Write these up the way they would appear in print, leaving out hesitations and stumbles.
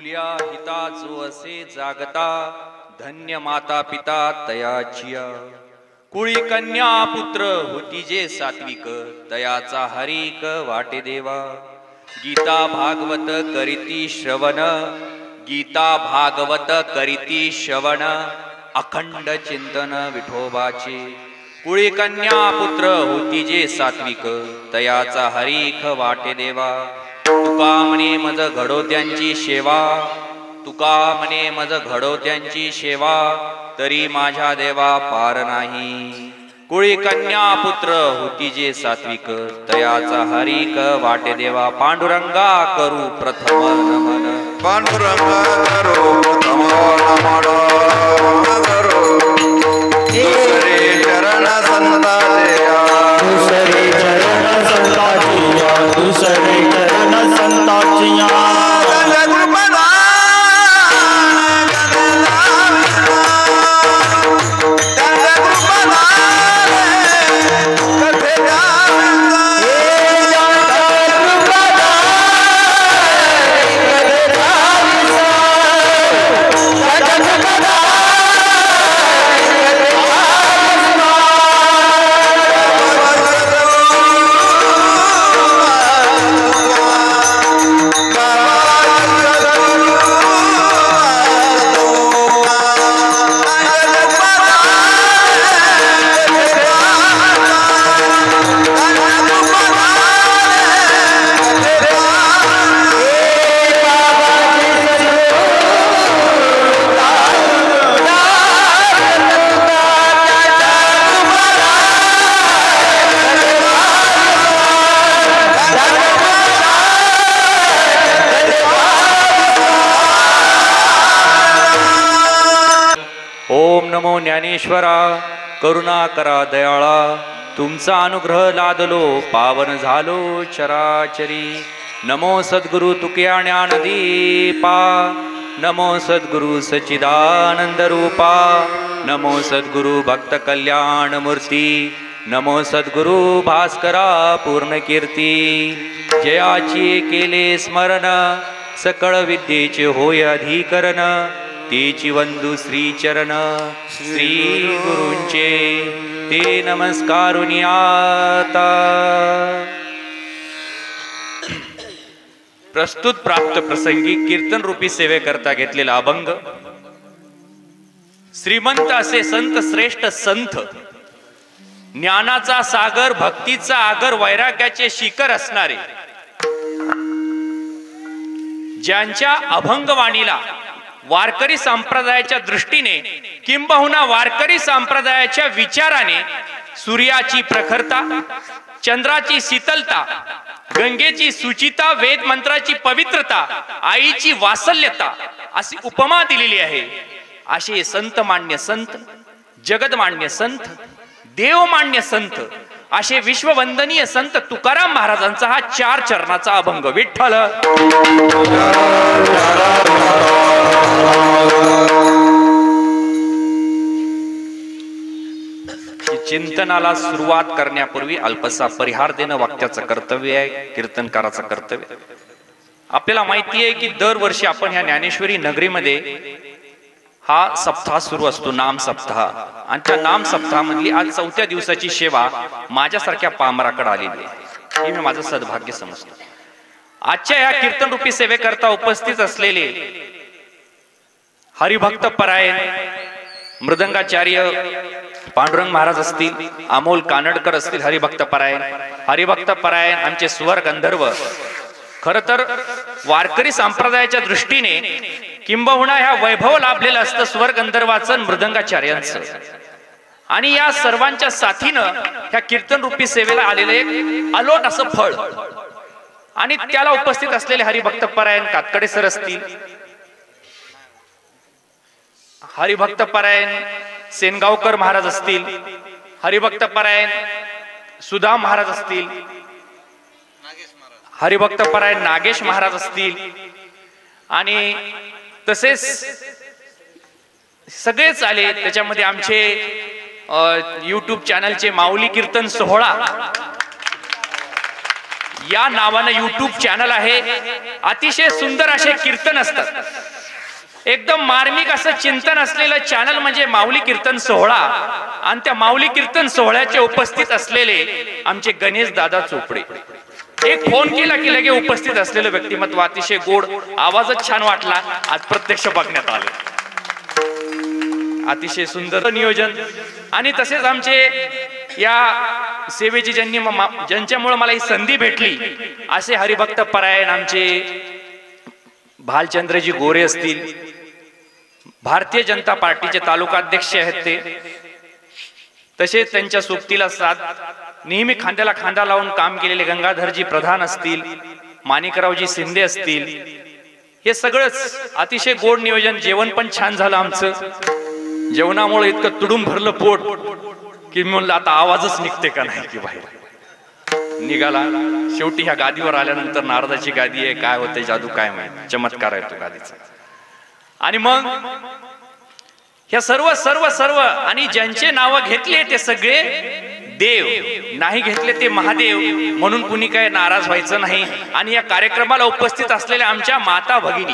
आपुल्या हिता जो असे जागता धन्य माता पिता तयाचिया कुळी कन्या पुत्र होती जे सात्विक तयाचा हरिक वाटे देवा गीता भागवत करीती श्रवण गीता भागवत करीती श्रवण अखंड चिंतन विठोबाचे कुळी कन्या पुत्र होती जे सात्विक तयाचा हरिक वाटे देवा तुका म्हणे मज घडो त्यांची सेवा तुका म्हणे मज घडो त्यांची सेवा तरी माझ्या देवा पार नाही कुळी कन्या पुत्र होती जे सात्विक तयाचा हरिक वाटे देवा पांडुरंगा करू प्रथम नमन पांडुरंगा करू प्रथम नमन दुसरे चरण संताचिया दुसरे चरण संताचिया दुसरे चरण संताचिया नमो ज्ञानेश्वरा करुणा करा दयाळा तुमचा अनुग्रह लादलो पावन झालो चराचरी नमो सद्गुरु तुक्या ज्ञानदीपा नमो सद्गुरु सच्चिदानंद रूपा नमो सद्गुरु भक्त कल्याण मूर्ती नमो सद्गुरु भास्करा पूर्ण कीर्ती जयाची केले स्मरण सकळ विद्येचे होय अधिकरण तेची वंदू श्री चरण श्री गुरूंचे ते नमस्कारुनी आता प्रस्तुत प्राप्त प्रसंगी कीर्तन रूपी सेवे करता घेतलेला अभंग श्रीमंत असे संत श्रेष्ठ संत ज्ञानाचा सागर भक्तीचा आगर वैराग्याचे शिखर असणारे ज्यांच्या अभंगवाणीला वारकरी संप्रदायाच्या दृष्टीने किंबहुना वारकरी संप्रदायाच्या विचाराने सूर्याची प्रखरता चंद्राची शीतलता गंगेची सुचिता वेद मंत्राची पवित्रता आईची वात्सल्यता अशी उपमा दिलेली आहे असे संत मान्य संत जगदमान्य संत देवमान्य संत असे विश्ववंदनीय संत तुकाराम महाराजांचा हा 4 चरणाचा अभंग विठ्ठल चिंतनाला सुरुवात करण्यापूर्वी अल्पसा परिहार देणं वाक्याचं कर्तव्य आहे कीर्तनकाराचं कर्तव्य आपल्याला माहिती आहे की दरवर्षी आपण ह्या ज्ञानेश्वरी नगरीमध्ये हा सप्ताह सुरू असतो नाम सप्ताह आणि त्या नाम सप्ताहामधली आज 4थ्या दिवसाची सेवा माझ्यासारख्या पामराकडे आलेली आहे हे मी माझं सद्भाग्य समजतो आजच्या या कीर्तन रूपी सेवेकरता उपस्थित असलेले हरिभक्त परायण मृदंगाचार्य पांडुरंग महाराज असतील अमोल कानडकर असतील हरिभक्त परायण आमचे स्वर गंधर्व खर तर वारकरी संप्रदायाच्या दृष्टीने किंबहुना ह्या वैभव लाभलेलं असतं स्वर गंधर्वाचं मृदंगाचार्यांचं आणि या सर्वांच्या साथीनं ह्या कीर्तन रूपी सेवेला आलेलं एक अलोट असं फळ आणि त्याला उपस्थित असलेले हरिभक्त परायण कातकडे सर असतील हरिभक्त परायण सेनगावकर महाराज असतील हरिभक्त परायण सुधा महाराज असतील हरिभक्त परायण नागेश महाराज असतील आणि तसेच सगळेच आले त्याच्यामध्ये आमचे YouTube चॅनलचे माऊली कीर्तन सोहळा या नावानं YouTube चॅनल आहे. अतिशय सुंदर असे कीर्तन असतात. एकदम मार्मिक असं चिंतन असलेलं चॅनल म्हणजे माऊली कीर्तन सोहळा. आणि त्या माऊली कीर्तन सोहळ्याचे उपस्थित असलेले आमचे गणेश दादा चोपडे. एक फोन केला की लगे उपस्थित असलेलं व्यक्तिमत्व. अतिशय गोड, आवाजच छान वाटला. आज प्रत्यक्ष बघण्यात आले. अतिशय सुंदर नियोजन. आणि तसेच आमचे या सेवेची ज्यांच्यामुळे मला ही संधी भेटली असे हरिभक्त परायण आमचे भालचंद्रजी गोरे असतील, भारतीय जनता पार्टीचे तालुका अध्यक्ष आहेत ते. तसेच त्यांच्या सोबतीला साथ नेहमी खांद्याला खांदा लावून काम केलेले गंगाधरजी प्रधान असतील, माणिकरावजी शिंदे असतील. हे सगळंच अतिशय गोड नियोजन. जेवण पण छान झालं आमचं. जेवणामुळे इतकं तुडून भरलं पोट की म्हणलं आता आवाजच निघते का नाही की बाहेर निघाला. शेवटी ह्या गादीवर आल्यानंतर नारदाची गादी आहे, काय होते जादू काय माहिती, चमत्कार आहे तो गादीचा. आणि मग ह्या सर्व सर्व सर्व आणि ज्यांचे नाव घेतले ते सगळे देव, नाही घेतले ते महादेव. म्हणून कुणी काय नाराज व्हायचं नाही. आणि या कार्यक्रमाला उपस्थित असलेल्या आमच्या माता भगिनी,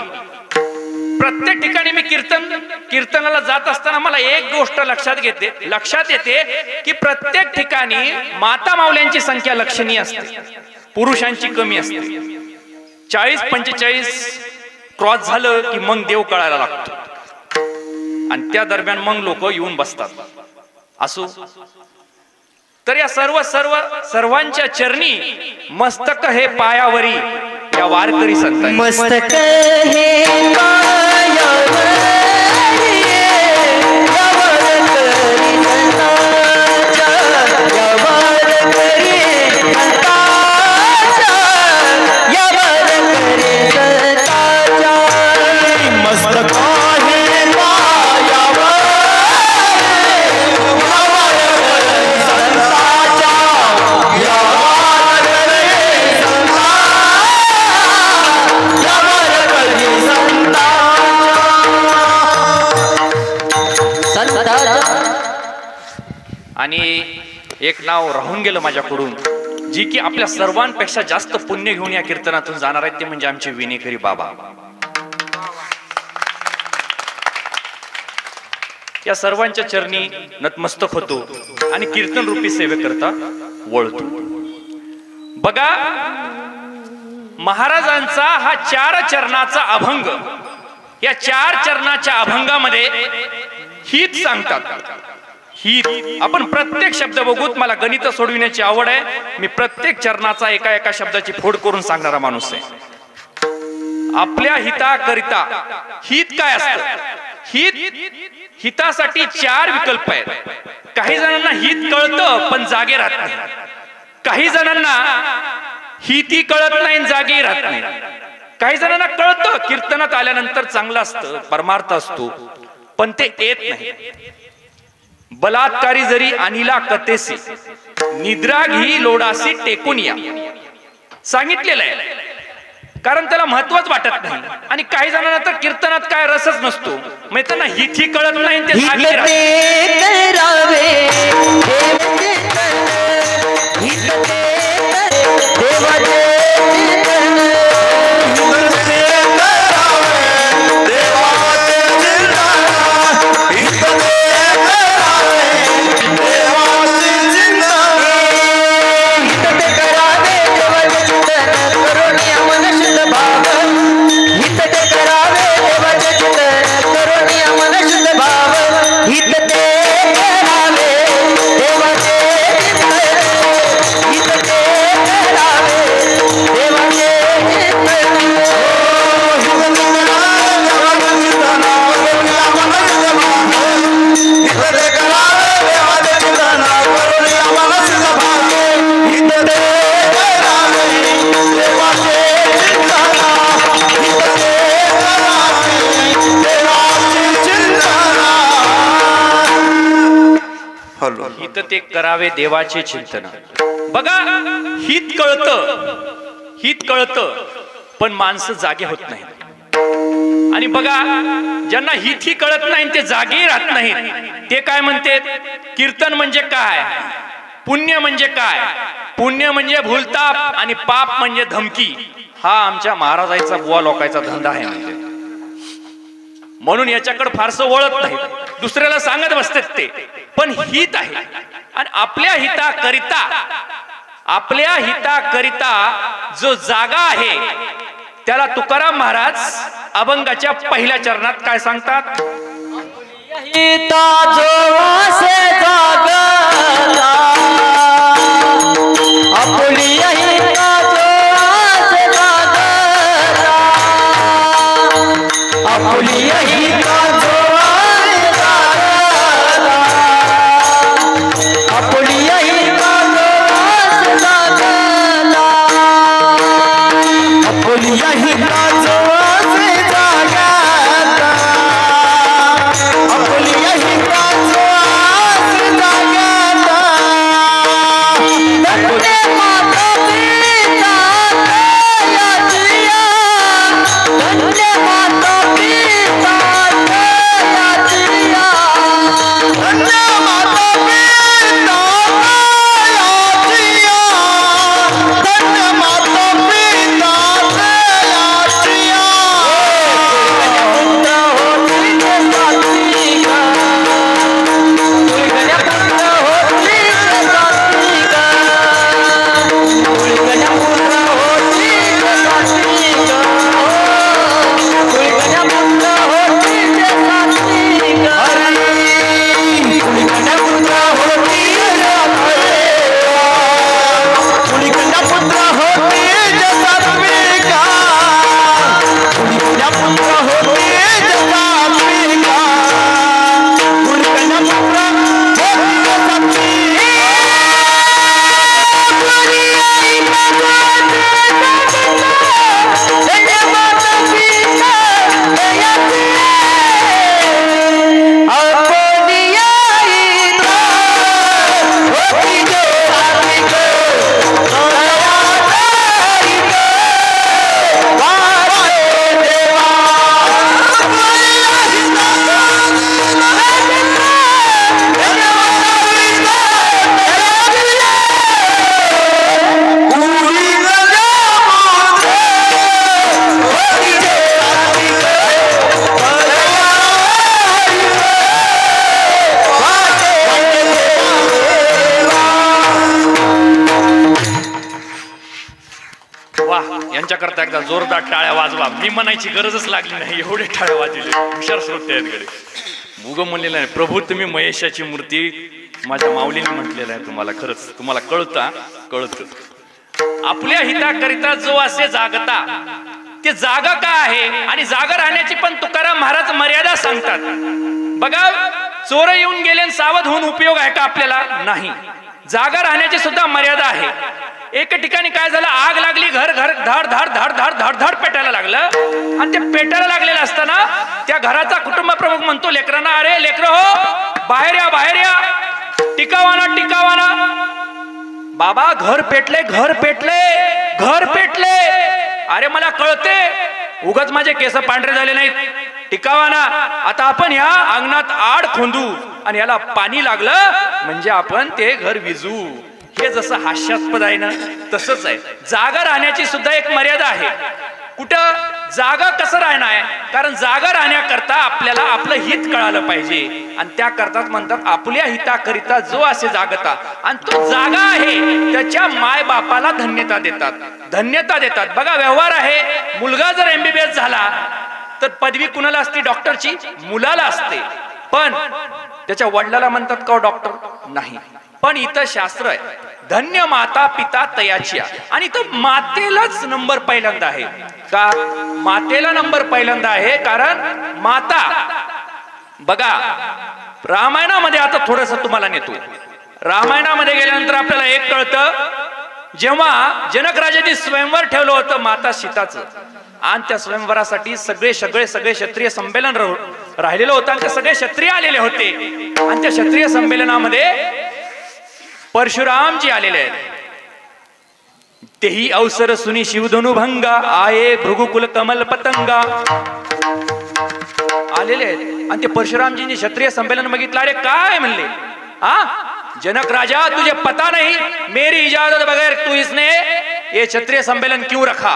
प्रत्येक ठिकाणी मी कीर्तनाला जात असताना मला एक गोष्ट लक्षात येते की प्रत्येक ठिकाणी माता माऊल्यांची संख्या लक्षणीय असते, पुरुषांची कमी असते. 40-45 क्रॉस झालं की मग देव कळायला लागतो. आणि त्या दरम्यान मग लोक येऊन बसतात. असो तर या सर्वांच्या चरणी मस्तक हे पायावरी या वारकरी संतांनी. मस्तक हे पायावरी या वारकरी संतांच्या, या वारकरी संतांच्या, या वारकरी संतांच्या. मस्तक हे पायावरी या वारकरी संतांच्या, या आणि एक नाव राहून गेलं माझ्याकडून, जी की आपल्या सर्वांपेक्षा जास्त पुण्य घेऊन या कीर्तनातून जाणार आहेत, ते म्हणजे आमचे विनेकरी बाबा. या सर्वांच्या चरणी नतमस्तक होतो आणि कीर्तन रूपी सेवेकरता वळतो. बघा, महाराजांचा हा 4 चरणाचा अभंग, या 4 चरणाच्या अभंगामध्ये हित सांगतात. हित आपण प्रत्येक शब्द बघूत. मला गणित सोडविण्याची आवड आहे. मी प्रत्येक चरणाचा एका एका शब्दाची फोड करून सांगणारा माणूस आहे. आपल्या हिताकरिता हित काय असतं? हितासाठी 4 विकल्प आहेत. काही जणांना हित कळतं पण जागे राहत नाही. काही जणांना हिती कळत नाही, जागे राहत नाही. काही जणांना कळतं, कीर्तनात आल्यानंतर चांगलं असतं, परमार्थ असतो, पण ते येत नाही. बलात्कारी जरी अनिला कथेसी, निद्रा घी लोडासी टेकून या, सांगितलेलं आहे. कारण त्याला महत्वच वाटत नाही. आणि काही जणांना तर कीर्तनात काय रसच नसतो, म्हणजे त्यांना हिथी कळत नाही, ते जागे हित ते करावे देवाचे चिंतन. बघा, हित कळतं पण माणसं जागे होत नाही. आणि बघा, ज्यांना हितही कळत नाही ते जागे राहत नाहीत, ते काय म्हणतात? कीर्तन म्हणजे काय? पुण्य म्हणजे काय? पुण्य म्हणजे भूलताप आणि पाप म्हणजे धमकी. हा आमच्या महाराजांचा बुवा लोकांचा धंदा आहे म्हणजे. म्हणून याच्याकडे फारसं वळत नाही, दुसऱ्याला सांगत बसतात ते. पण हित आहे आणि आपल्या हिताकरिता जो जागा आहे त्याला तुकाराम महाराज अभंगाच्या पहिल्या चरणात काय सांगतात? हिता जो वासे जागला आपुली हिता जो वासे जागला आपुली हिता जो वासे जागला आपुली हिता जो वासे जागला आपुली हिता जो वासे जागला आपुली हिता जो वासे जागला धन्य माता पिता तयाचिया धन्य माता पिता तयाचिया धन्य माता पिता तयाचिया धन्य माता पिता तयाचिया पुत्र होती के साथी का पुत्र होती के साथी का पुत्र होती के साथी का पुत्र होती के साथी का पुत्र होती पुत्र होती जैसा पीका पुत्र होती जैसा पीका पुत्र होती वाह, यांच्याकरता एकदा जोरदार टाळ्या वाजवा. मी म्हणायची गरजच लागली नाही, एवढे टाळ्या वाजले. हुशार श्रोते आहेत गडे. मुग म्हणलेलं आहे, प्रभू तुम्ही महेशाची मूर्ती, माझ्या माऊलीने म्हटलेलं आहे. तुम्हाला खरंच तुम्हाला कळत. आपल्या हिताकरिता जो असे जागता, ते जागा का आहे आणि जागा राहण्याची पण तुकाराम महाराज मर्यादा सांगतात. बघा, चोर येऊन गेले आणि सावध होऊन उपयोग आहे का आपल्याला? नाही. जागा राहण्याची सुद्धा मर्यादा आहे. एका ठिकाणी काय झालं, आग लागली, घर घर धाड धाड धाड धाड धाड धाड पेटायला लागलं. आणि ते पेटायला लागलेलं असताना त्या घराचा कुटुंब प्रमुख म्हणतो लेकरांना, अरे लेकर हो, बाहेर या, बाहेर या, टिकावाना टिकावाना. बाबा, घर पेटले, घर पेटले, घर पेटले. अरे मला कळते, उगाच माझे केस पांढरे झाले नाहीत, टिकावाना. आता आपण ह्या अंगणात आड खोंदू आणि याला पाणी लागलं म्हणजे आपण ते घर विजू. हे जसं हास्यास्पद आहे ना, तसंच आहे. जागा राहण्याची सुद्धा एक मर्यादा आहे. कुठं जागा कसं राहणार आहे? कारण जागा राहण्याकरता आपल्याला आपलं हित कळालं पाहिजे. आणि त्याकरताच म्हणतात आपल्या हिताकरिता जो असे जागता. आणि तो जागा आहे त्याच्या माय बापाला धन्यता देतात. बघा, व्यवहार आहे. मुलगा जर MBBS झाला तर पदवी कुणाला असते? डॉक्टरची मुलाला असते. पण त्याच्या वडिलाला म्हणतात का डॉक्टर? नाही. पण इथं शास्त्र आहे, धन्य माता पिता तयाचिया. आणि इथं मातेलाच नंबर पहिल्यांदा आहे. का मातेला नंबर पहिल्यांदा आहे? कारण माता, बघा रामायणामध्ये, आता थोडस तुम्हाला नेतो. रामायणामध्ये गेल्यानंतर आपल्याला एक कळतं, जेव्हा जनक राजाने स्वयंवर ठेवलं होतं माता सीताचं, आणि त्या स्वयंवरासाठी सगळे क्षत्रिय संमेलन राहिलेलं होतं. आणि ते सगळे क्षत्रिय आलेले होते. आणि त्या क्षत्रिय संमेलनामध्ये परशुरामजी आलेले आहेत. तेही अवसर सुनी शिवधनु भंगा आये भृगुकुल कमल पतंगा आलेले आहेत. आणि ते परशुरामजींनी क्षत्रिय संमेलन बघितलं. अरे काय म्हणले, जनक राजा तुझे पता नहीं मेरी इजाजत बगैर तू इसने ये क्षत्रिय संमेलन क्यों रखा,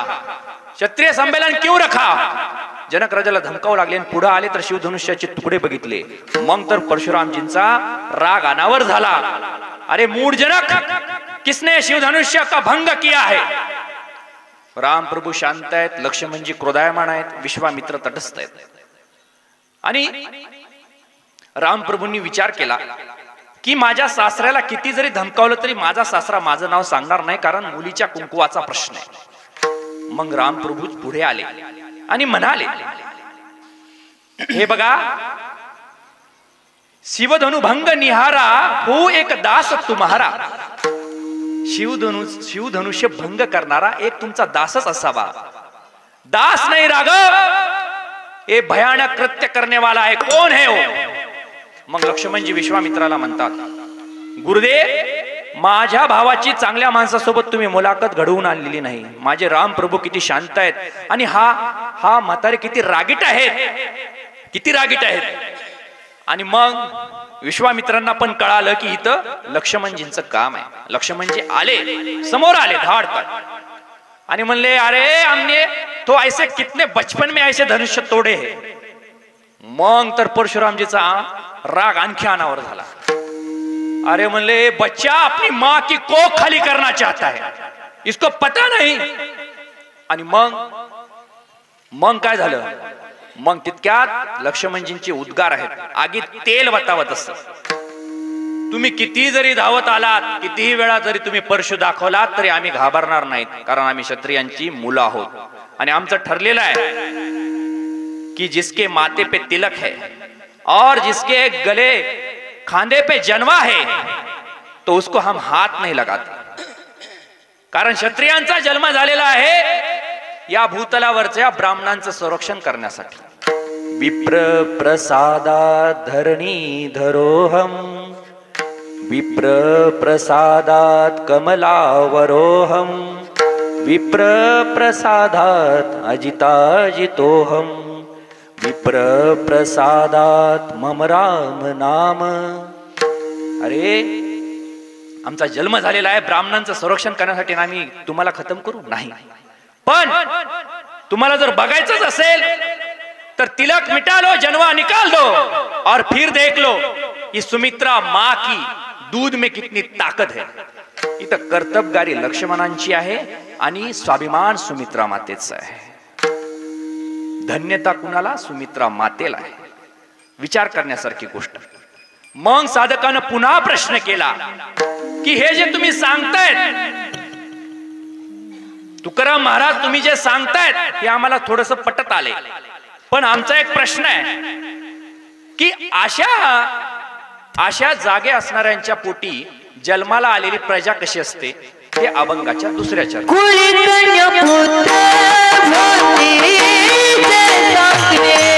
क्षत्रिय संमेलन क्यों रखा? जनक राजाला धमकावं लागले आणि पुढे आले तर शिवधनुष्याचे तुकडे बघितले. मग तर परशुरामजींचा राग अनावर झाला. अरे मूढ जनक, किसने शिवधनुष्य का भंग किया है? राम प्रभू शांत आहेत, लक्ष्मणजी क्रोधायमान आहेत, विश्वामित्र तटस्थ आहेत. आणि राम प्रभूंनी विचार केला की माझ्या सासऱ्याला किती जरी धमकावलं तरी माझा सासरा माझं नाव सांगणार नाही, कारण मुलीच्या कुंकुवाचा प्रश्न आहे. मग राम प्रभू पुढे आले आणि म्हणाले, हे बघा, शिवधनु भंग निहारा हो एक दास तुम्हारा. शिवधनुष्य भंग करणारा एक तुमचा दासच असावा. दास नाही राघव, हे भयानक कृत्य करने वाला आहे. कोण है हो? मग लक्ष्मणजी विश्वामित्राला म्हणतात, गुरुदेव, माझ्या भावाची चांगल्या माणसासोबत तुम्ही मुलाखत घडवून आणलेली नाही. माझे राम प्रभू किती शांत आहेत आणि हा म्हातारे किती रागीट आहेत, किती रागीट आहेत. आणि मग विश्वामित्रांना पण कळालं की इथं लक्ष्मणजींचं काम आहे. लक्ष्मणजी आले, समोर आले धाडतात आणि म्हणले, अरे हमने तो ऐसे कितने बचपन में ऐसे धनुष्य तोडे हैं. मग तर परशुरामजीचा राग आणखी अनावर झाला. अरे म्हणले, बच्चा अपनी माँ की कोख खाली करना चाहता है, इसको पता नहीं. आणि मग काय झालं? मग तितक्यात लक्ष्मणजींचे उद्गार आहेत, आगीत तेल वतावत असत. तुम्ही किती जरी धावत आलात, कितीही वेळा जरी तुम्ही परशु दाखवलात तरी आम्ही घाबरणार नाहीत, कारण आम्ही क्षत्रियांची मुलं आहोत. आणि आमचं ठरलेलं आहे कि जिसके माथे पे तिलक है और जिसके गले खांदे पे जनवा है तो उसको हम हाथ नहीं लगाते. कारण क्षत्रियांचा जन्म झालेला आहे या भूतलावरच्या ब्राह्मणांचं संरक्षण करण्यासाठी. विप्र प्रसादात धरणी धरोहम, विप्र प्रसादात कमलावरोहम, विप्र प्रसादात अजिताजितोहम, विप्र प्रसादात मम राम नाम. अरे, आमचा जन्म झालेला आहे ब्राह्मणांचं संरक्षण करण्यासाठी, आम्ही तुम्हाला खतम करू नाही. पण तुम्हाला जर बघायचंच असेल तर तिलक मिटा लो, जनवा निकाल दो और फिर देख लो कि सुमित्रा माँ की दूध में कितनी ताकत है. इथं कर्तबगारी लक्ष्मणांची आहे आणि स्वाभिमान सुमित्रा मातेचा आहे. धन्यता कुणाला? सुमित्रा मातेला आहे. विचार करण्यासारखी गोष्ट. मग साधकानं पुन्हा प्रश्न केला की हे जे तुम्ही सांगतायत तुकाराम महाराज, तुम्ही जे सांगतायत हे आम्हाला थोडस पटत आले, पण आमचा एक प्रश्न आहे की अशा जागे असणाऱ्यांच्या पोटी जन्माला आलेली प्रजा कशी असते? हे अभंगाच्या दुसऱ्या चरणात. Yeah.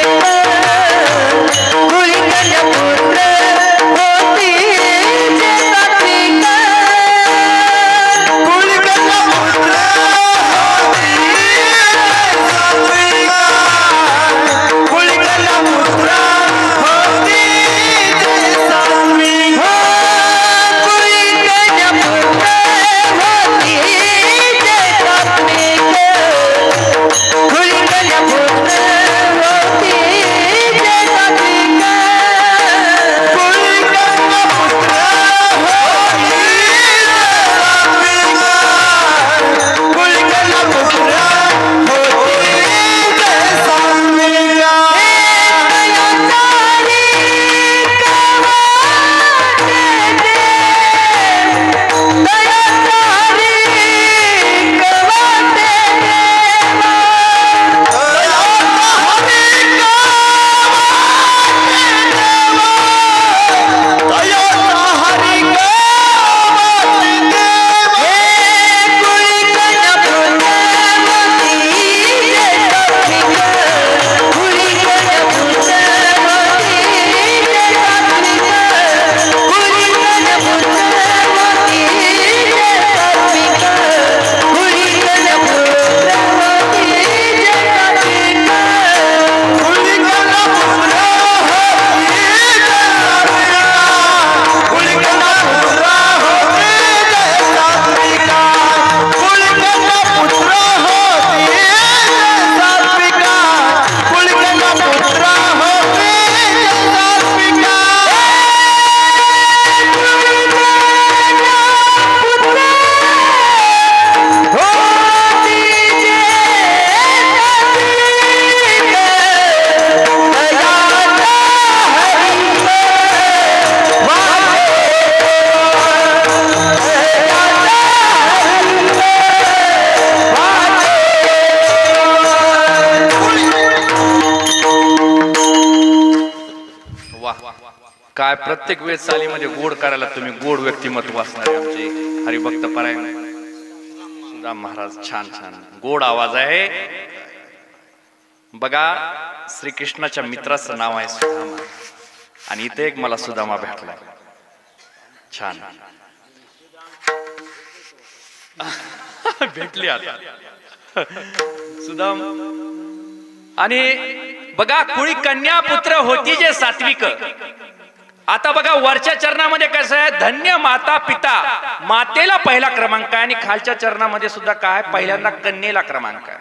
काय प्रत्येक वेळेस चालीमध्ये गोड करायला तुम्ही गोड व्यक्तिमत्व असणारे आमचे हरिभक्त परायण सुदाम महाराज. छान छान गोड आवाज आहे. बघा श्रीकृष्णाच्या मित्राचं नाव आहे सुदामा आणि इथे एक मला सुदामा भेटला. छान भेटली आता सुदाम. आणि बघा कुळी कन्या पुत्र होती जे सात्विक. आता बघा वरच्या चरणामध्ये कसं आहे, धन्य माता पिता, मातेला पहिला क्रमांक आहे आणि खालच्या चरणामध्ये सुद्धा काय पहिल्यांदा कन्येला क्रमांक आहे.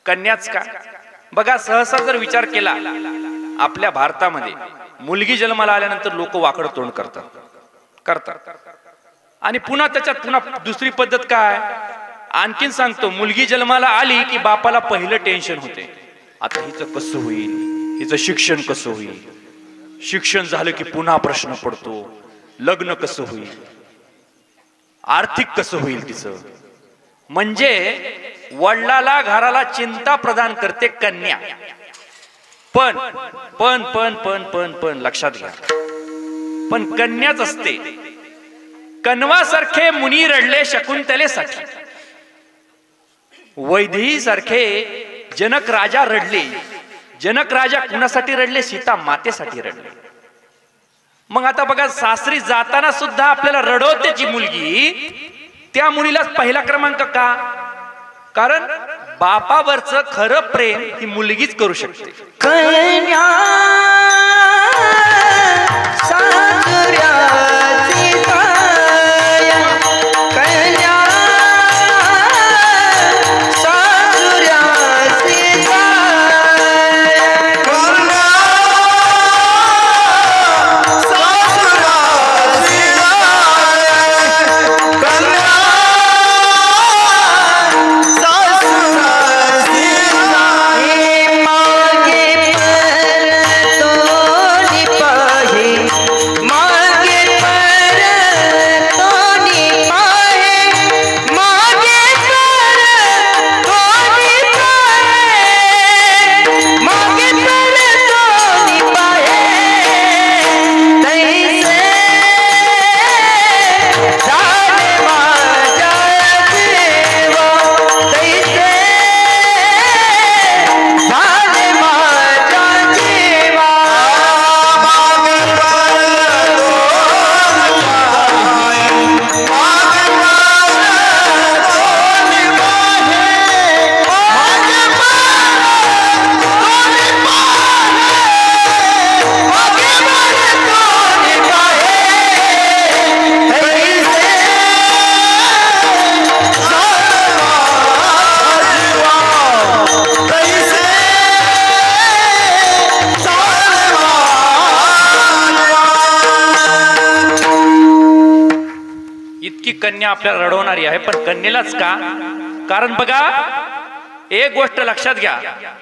कन्याच का बघा सहसा जर विचार केला आपल्या भारतामध्ये मुलगी जन्माला आल्यानंतर लोक वाकड तोंड करतात आणि पुन्हा त्याच्यात पुन्हा दुसरी पद्धत काय आणखीन सांगतो. मुलगी जन्माला आली की बापाला पहिलं टेन्शन होते, आता हिचं कसं होईल, हिचं शिक्षण कसं होईल, शिक्षण झालं की पुन्हा प्रश्न पडतो, लग्न कसं होईल, आर्थिक कसं होईल तिचं. म्हणजे वडिलाला घराला चिंता प्रदान करते कन्या. पण पण पण पण पण पण लक्षात घ्या, पण कन्याच असते. कण्वासारखे मुनी रडले शकुंतलेसाठी, वैदेही सारखे जनक राजा रडले. जनक राजा कुणासाठी रडले, सीता मातेसाठी रडले. मग आता बघा सासरी जाताना सुद्धा आपल्याला रडवते जी मुलगी, त्या मुलीला पहिला क्रमांक का, कारण बापावरचं खरं प्रेम ही मुलगीच करू शकते. कन्या सासुऱ्याची माया, कन्या सासुऱ्याची कन्या आपल्याला रडवणारी आहे. पण कन्येलाच का, कारण बघा एक गोष्ट लक्षात घ्या,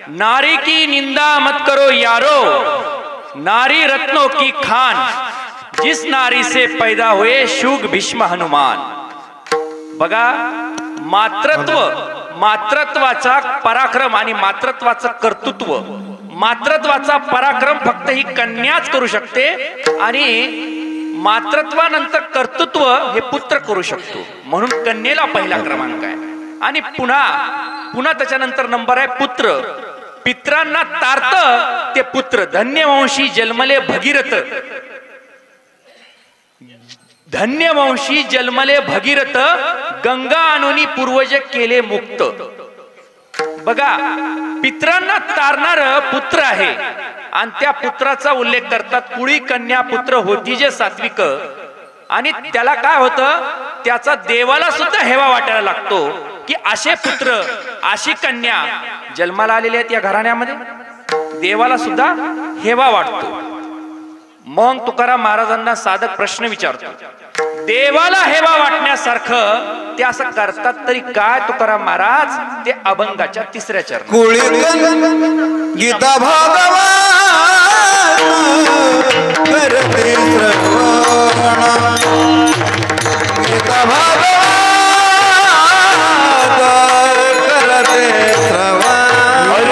नारी की निंदा मत करो यारो, नारी रत्नों की खान, जिस नारी से पैदा हुए शुग भीष्म हनुमान. बघा मातृत्वाचा पराक्रम आणि मातृत्वाचं कर्तृत्व, मातृत्वाचा पराक्रम फक्त ही कन्याच करू शकते आणि मातृत्वानंतर कर्तृत्व हे पुत्र करू शकतो. म्हणून कन्येला पहिला क्रमांक आहे. आणि पुन्हा त्याच्यानंतर नंबर आहे पुत्र. पित्रांना तारत ते पुत्र, धन्यवंशी जन्मले भगीरथ, धन्यवंशी जन्मले भगीरथ, गंगा आणूनी पूर्वज केले मुक्त. बघा पित्रांना तारणार पुत्र आहे आणि त्या पुत्राचा उल्लेख करतात, कुळी कन्या पुत्र होती जे सात्विक. आणि त्याला काय होतं, त्याचा देवाला सुद्धा हेवा वाटायला लागतो की असे पुत्र अशी कन्या जन्माला आलेली आहेत या घराण्यामध्ये, देवाला सुद्धा हेवा वाटतो. मग तुकाराम महाराजांना साधक प्रश्न विचारतो, देवाला हेवा वाटण्यासारखं ते असं करतात तरी काय तुकाराम महाराज? ते अभंगाच्या तिसऱ्या चरणात, कुळी गीता भागवत करते श्रवण, गीता भागवत करते श्रवण,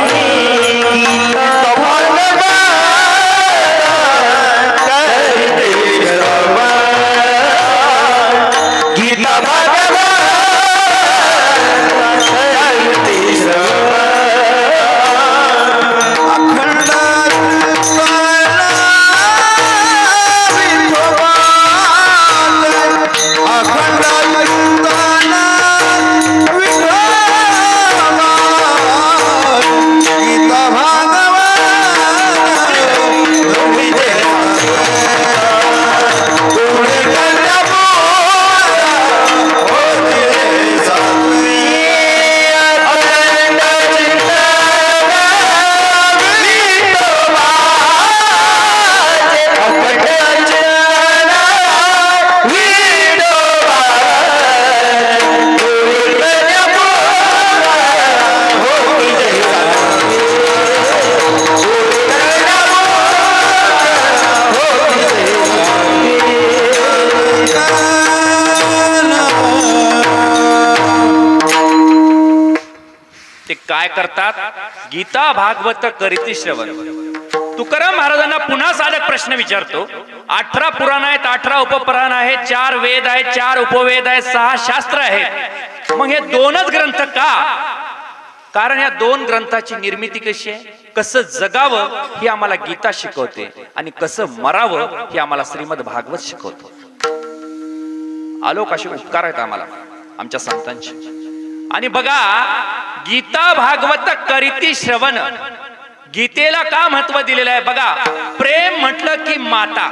ते काय करतात? गीता भागवत करीती श्रवण. तुकाराम महाराजांना पुन्हा साधक प्रश्न विचारतो. 18 पुराण आहेत, 18 उपपुराण आहेत, 4 वेद आहेत, 4 उपवेद आहेत, 6 शास्त्र आहेत. मग हे 2च ग्रंथ का? कारण या 2 ग्रंथाची निर्मिती कशी आहे, कसं जगावं हे आम्हाला गीता शिकवते आणि कसं मरावं हे आम्हाला श्रीमद भागवत शिकवतो. आलोक असे उपकार आहेत आम्हाला आमच्या संतांचे. आणि बघा, गीता भागवत करीती श्रवण. गीतेला का महत्व दिलेलं आहे बघा. प्रेम म्हटलं की माता,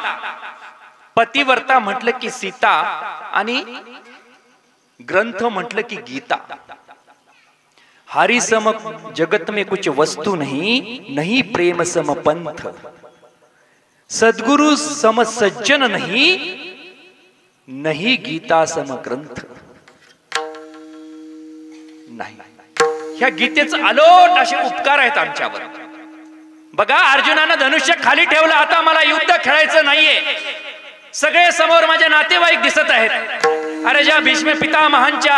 पतिव्रता म्हटलं की सीता, आणि ग्रंथ म्हटलं की गीता. हरि सम जगत में कुछ वस्तु नहीं प्रेम सम पंथ. सद्गुरु सम सज्जन नहीं गीता सम ग्रंथ. नाही, ह्या गीतेचं अलोट असे उपकार आहेत आमच्यावर. बघा, अर्जुनानं धनुष्य खाली ठेवलं. आता मला युद्ध खेळायचं नाहीये. सगळे समोर माझे नातेवाईक दिसत आहेत. अरे, ज्या भीष्म पितामहांच्या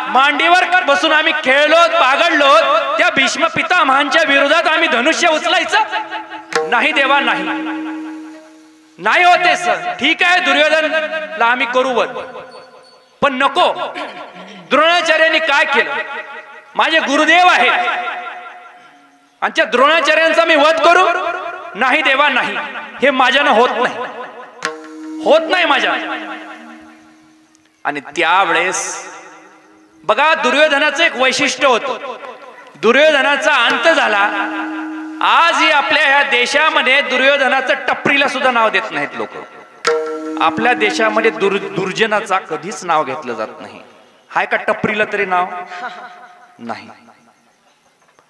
मांडीवर बसून आम्ही खेळलो, बागडलो, त्या भीष्म पितामहांच्या विरोधात आम्ही धनुष्य उचलायचं? नाही देवा, नाही होते सर. ठीक आहे, दुर्योधनला आम्ही करू वध, पण नको. द्रोणाचार्यांनी काय केलं? माझे गुरुदेव आहेत आणि त्या द्रोणाचार्यांचा मी वध करू? नाही देवा, नाही. हे माझ्यानं होत नाही माझ्या. आणि त्यावेळेस बघा, दुर्योधनाचं एक वैशिष्ट्य होतं. दुर्योधनाचा अंत झाला. आजही आपल्या ह्या देशामध्ये दुर्योधनाचं टपरीला सुद्धा नाव देत नाहीत लोक. आपल्या देशामध्ये दुर्जनाचा कधीच नाव घेतलं जात नाही. हाय का टपरीला तरी नाव? नाही.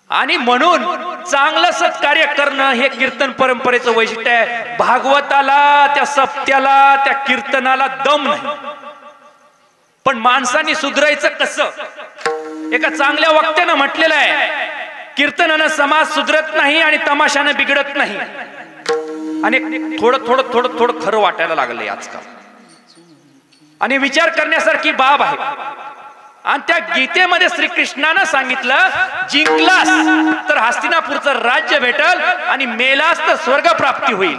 आणि म्हणून चांगलं सत्कार्य करणं हे कीर्तन परंपरेचं वैशिष्ट्य आहे. भागवताला, त्या सप्त्याला, त्या कीर्तनाला दम नाही. पण माणसांनी सुधरायचं कसं? एका चांगल्या वक्त्यानं म्हटलेलं आहे, कीर्तनानं समाज सुधरत नाही आणि तमाशानं बिघडत नाही. आणि थोडं थोडं थोडं थोडं खरं वाटायला लागलंय आजकाल. आणि विचार करण्यासारखी बाब आहे. आणि त्या गीतेमध्ये श्रीकृष्णानं सांगितलं, जिंकलास तर हस्तिनापूरचं राज्य भेटल आणि मेलास तर स्वर्ग प्राप्ती होईल.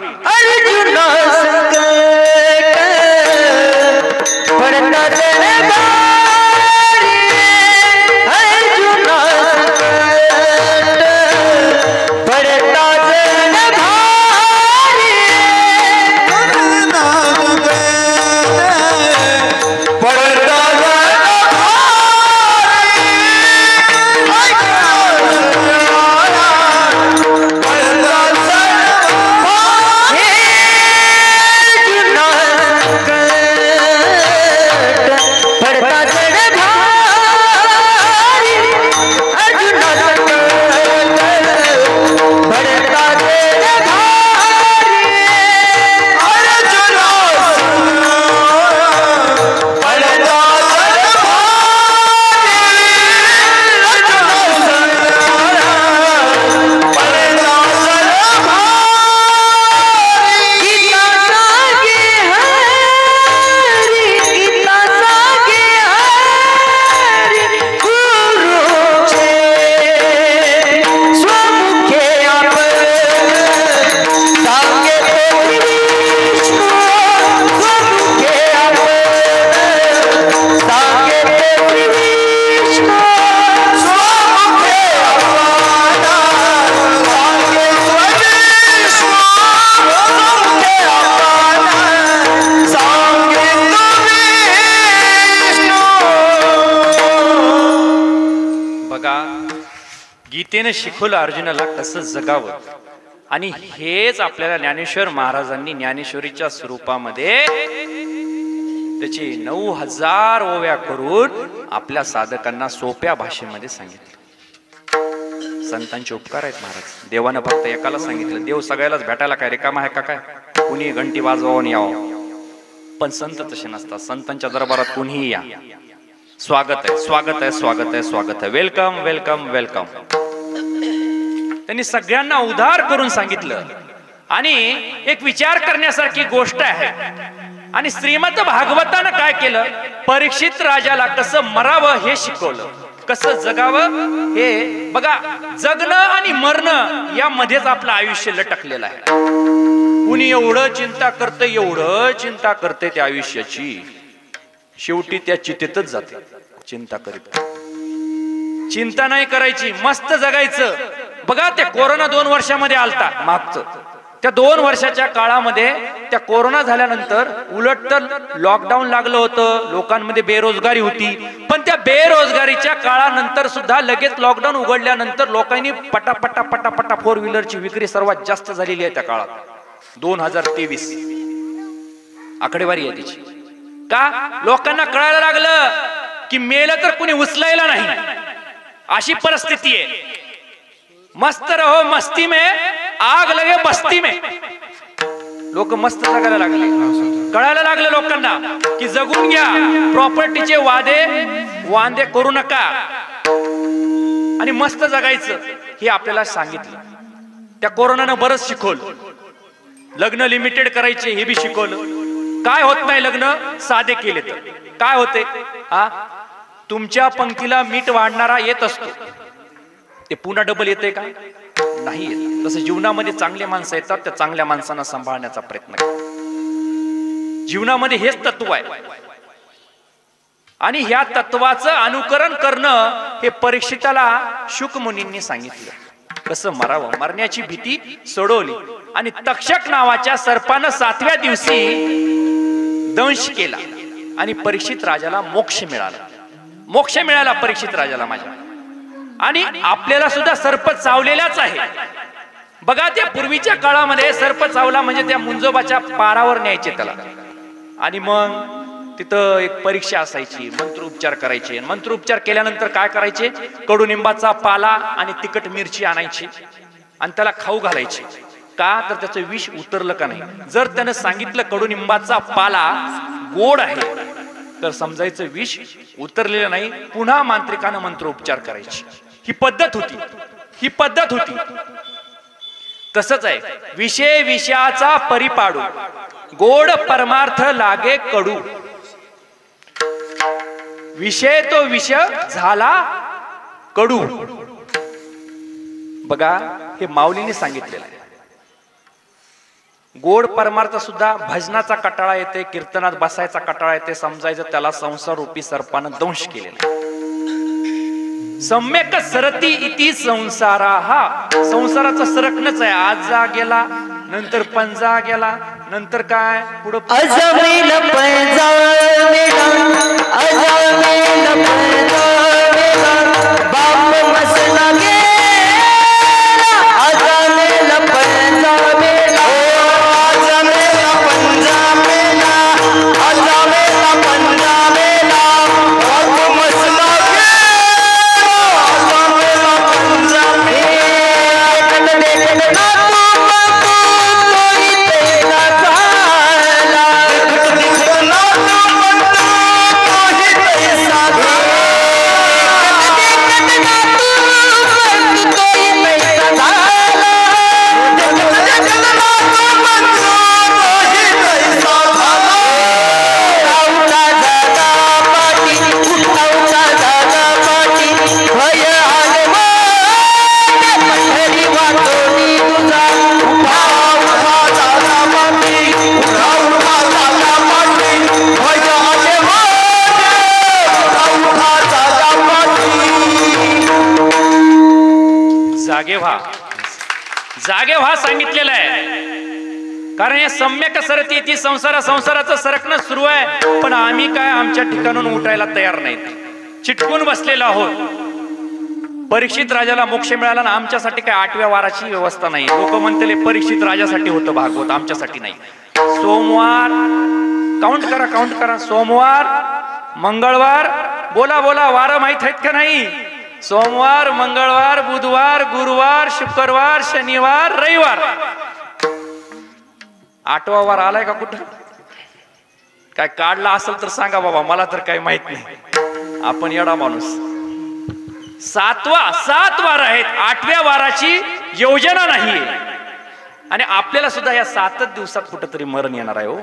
गीतेने शिकवलं अर्जुनाला कसं जगावं. आणि हेच आपल्याला ज्ञानेश्वर महाराजांनी ज्ञानेश्वरीच्या स्वरूपामध्ये त्याची 9000 ओव्या करून आपल्या साधकांना सोप्या भाषेमध्ये सांगितलं. संतांचे उपकार आहेत महाराज. देवानं फक्त एकाला सांगितलं, देव सगळ्यालाच भेटायला काय रिकामा आहे का काय? कुणी घंटी वाजवून यावं. पण संत तसे नसतात. संतांच्या दरबारात कुणीही या, स्वागत आहे, स्वागत आहे, स्वागत आहे, स्वागत आहे, वेलकम वेलकम वेलकम. त्यांनी सगळ्यांना उद्धार करून सांगितलं. आणि एक विचार करण्यासारखी गोष्ट आहे. आणि श्रीमद भागवतानं काय केलं? परीक्षित राजाला कसं मरावं हे शिकवलं. कसं जगावं हे बघा. जगणं आणि मरणं यामध्येच आपलं आयुष्य लटकलेलं आहे. कुणी एवढं चिंता करते त्या आयुष्याची, शेवटी त्या चितेतच जाते. चिंता करीत चिंता नाही करायची, मस्त जगायचं. बघा त्या कोरोना 2 वर्षामध्ये आलता मागचं, त्या 2 वर्षाच्या काळामध्ये त्या कोरोना झाल्यानंतर उलट तर लॉकडाऊन लागलं होतं, लोकांमध्ये बेरोजगारी होती. पण त्या बेरोजगारीच्या काळानंतर सुद्धा लगेच लॉकडाऊन उघडल्यानंतर लोकांनी पटापटा 4 व्हीलरची विक्री सर्वात जास्त झालेली आहे त्या काळात. 2023 आकडेवारी आहे त्याची. का? लोकांना कळायला लागलं की मेलं तर कुणी उचलायला नाही, अशी परिस्थिती आहे. मस्त रहो मस्ती में, आग लगे बस्ती में. लोक मस्त जगायला लागले. कळायला लागलं लोकांना की जगून घ्या, प्रॉपर्टीचे वांदे करू नका आणि मस्त जगायचं हे आपल्याला सांगितलं. त्या कोरोनानं बरंच शिकवलं. लग्न लिमिटेड करायचे हे बी शिकवलं. काय होत नाही लग्न साधे केले तर काय होते? तुमच्या पंक्तीला मीठ वाढणारा येत असतो, ते पुन्हा डबल येते का? नाही येत. तसं जीवनामध्ये चांगले माणसं येतात, त्या चांगल्या माणसांना सांभाळण्याचा प्रयत्न करा. जीवनामध्ये हेच तत्व आहे आणि ह्या तत्वाचं अनुकरण करणं हे परीक्षिताला शुक मुनींनी सांगितलं. कसं मरावं, मरण्याची भीती सोडवली आणि तक्षक नावाच्या सर्पानं 7व्या दिवशी दंश केला आणि परीक्षित राजाला मोक्ष मिळाला परीक्षित राजाला माझ्या. आणि आपल्याला सुद्धा सर्प चावलेलाच आहे. बघा त्या पूर्वीच्या काळामध्ये सर्प चावला म्हणजे त्या मुंजोबाच्या पारावर न्यायचे त्याला आणि मग तिथं एक परीक्षा असायची, मंत्रोपचार करायचे. मंत्रोपचार केल्यानंतर काय करायचे? कडुनिंबाचा पाला आणि तिखट मिरची आणायची आणि त्याला खाऊ घालायचे. का? तर त्याचं विष उतरलं का नाही. जर त्यानं सांगितलं कडुनिंबाचा पाला गोड आहे तर समजायचं विष उतरलेलं नाही. पुन्हा मांत्रिकानं मंत्रोपचार करायची. ही पद्धत होती. तसंच आहे. विषय विषयाचा परिपाडू, गोड परमार्थ लागे कडू. विषय तो विष झाला कडू. बघा हे माऊलीने सांगितलेलं आहे. गोड परमार्थ सुद्धा भजनाचा कटाळा येते, कीर्तनात बसायचा कटाळा येते, समजायचं त्याला संसार रूपी सर्पानं दंश केलेला. सम्यक सरती इति संसारा. हा संसाराचा सरकणच आहे. आज जा गेला, नंतर पंजा गेला, नंतर काय पुढं अजमेल पंजा मेला, अजमेल पंजा मेला, बाप मसला गेला, अजमेल पंजा मेला, अजमेल पंजा मेला, अजमेल पंजा मेला, बाप मसला गेला, अजमेल पंजा मेला. देखत ना जागे व्हा सांगितलेलं आहे. कारण हे सम्यक सरती ती संसाराचं सरकणं सुरू आहे. पण आम्ही काय आमच्या ठिकाणून उठायला तयार नाहीत, चिटकून बसलेलो आहोत. परीक्षित राजाला मोक्ष मिळाला ना, आमच्यासाठी काय 8व्या वाराची व्यवस्था नाही. लोक म्हणते परीक्षित राजासाठी होतं भागवत, आमच्यासाठी नाही. सोमवार काउंट करा. सोमवार, मंगळवार, बोला वार माहित आहेत का नाही? सोमवार, मंगळवार, बुधवार, गुरुवार, शुक्रवार, शनिवार, रविवार. 8वा वार आलाय का कुठं? काय काढला असेल तर सांगा बाबा, मला तर काही माहित नाही. आपण येडा माणूस. 7 वार आहेत. 8व्या वाराची योजना नाहीये आणि आपल्याला सुद्धा या 7च दिवसात कुठंतरी मरण येणार आहे. हो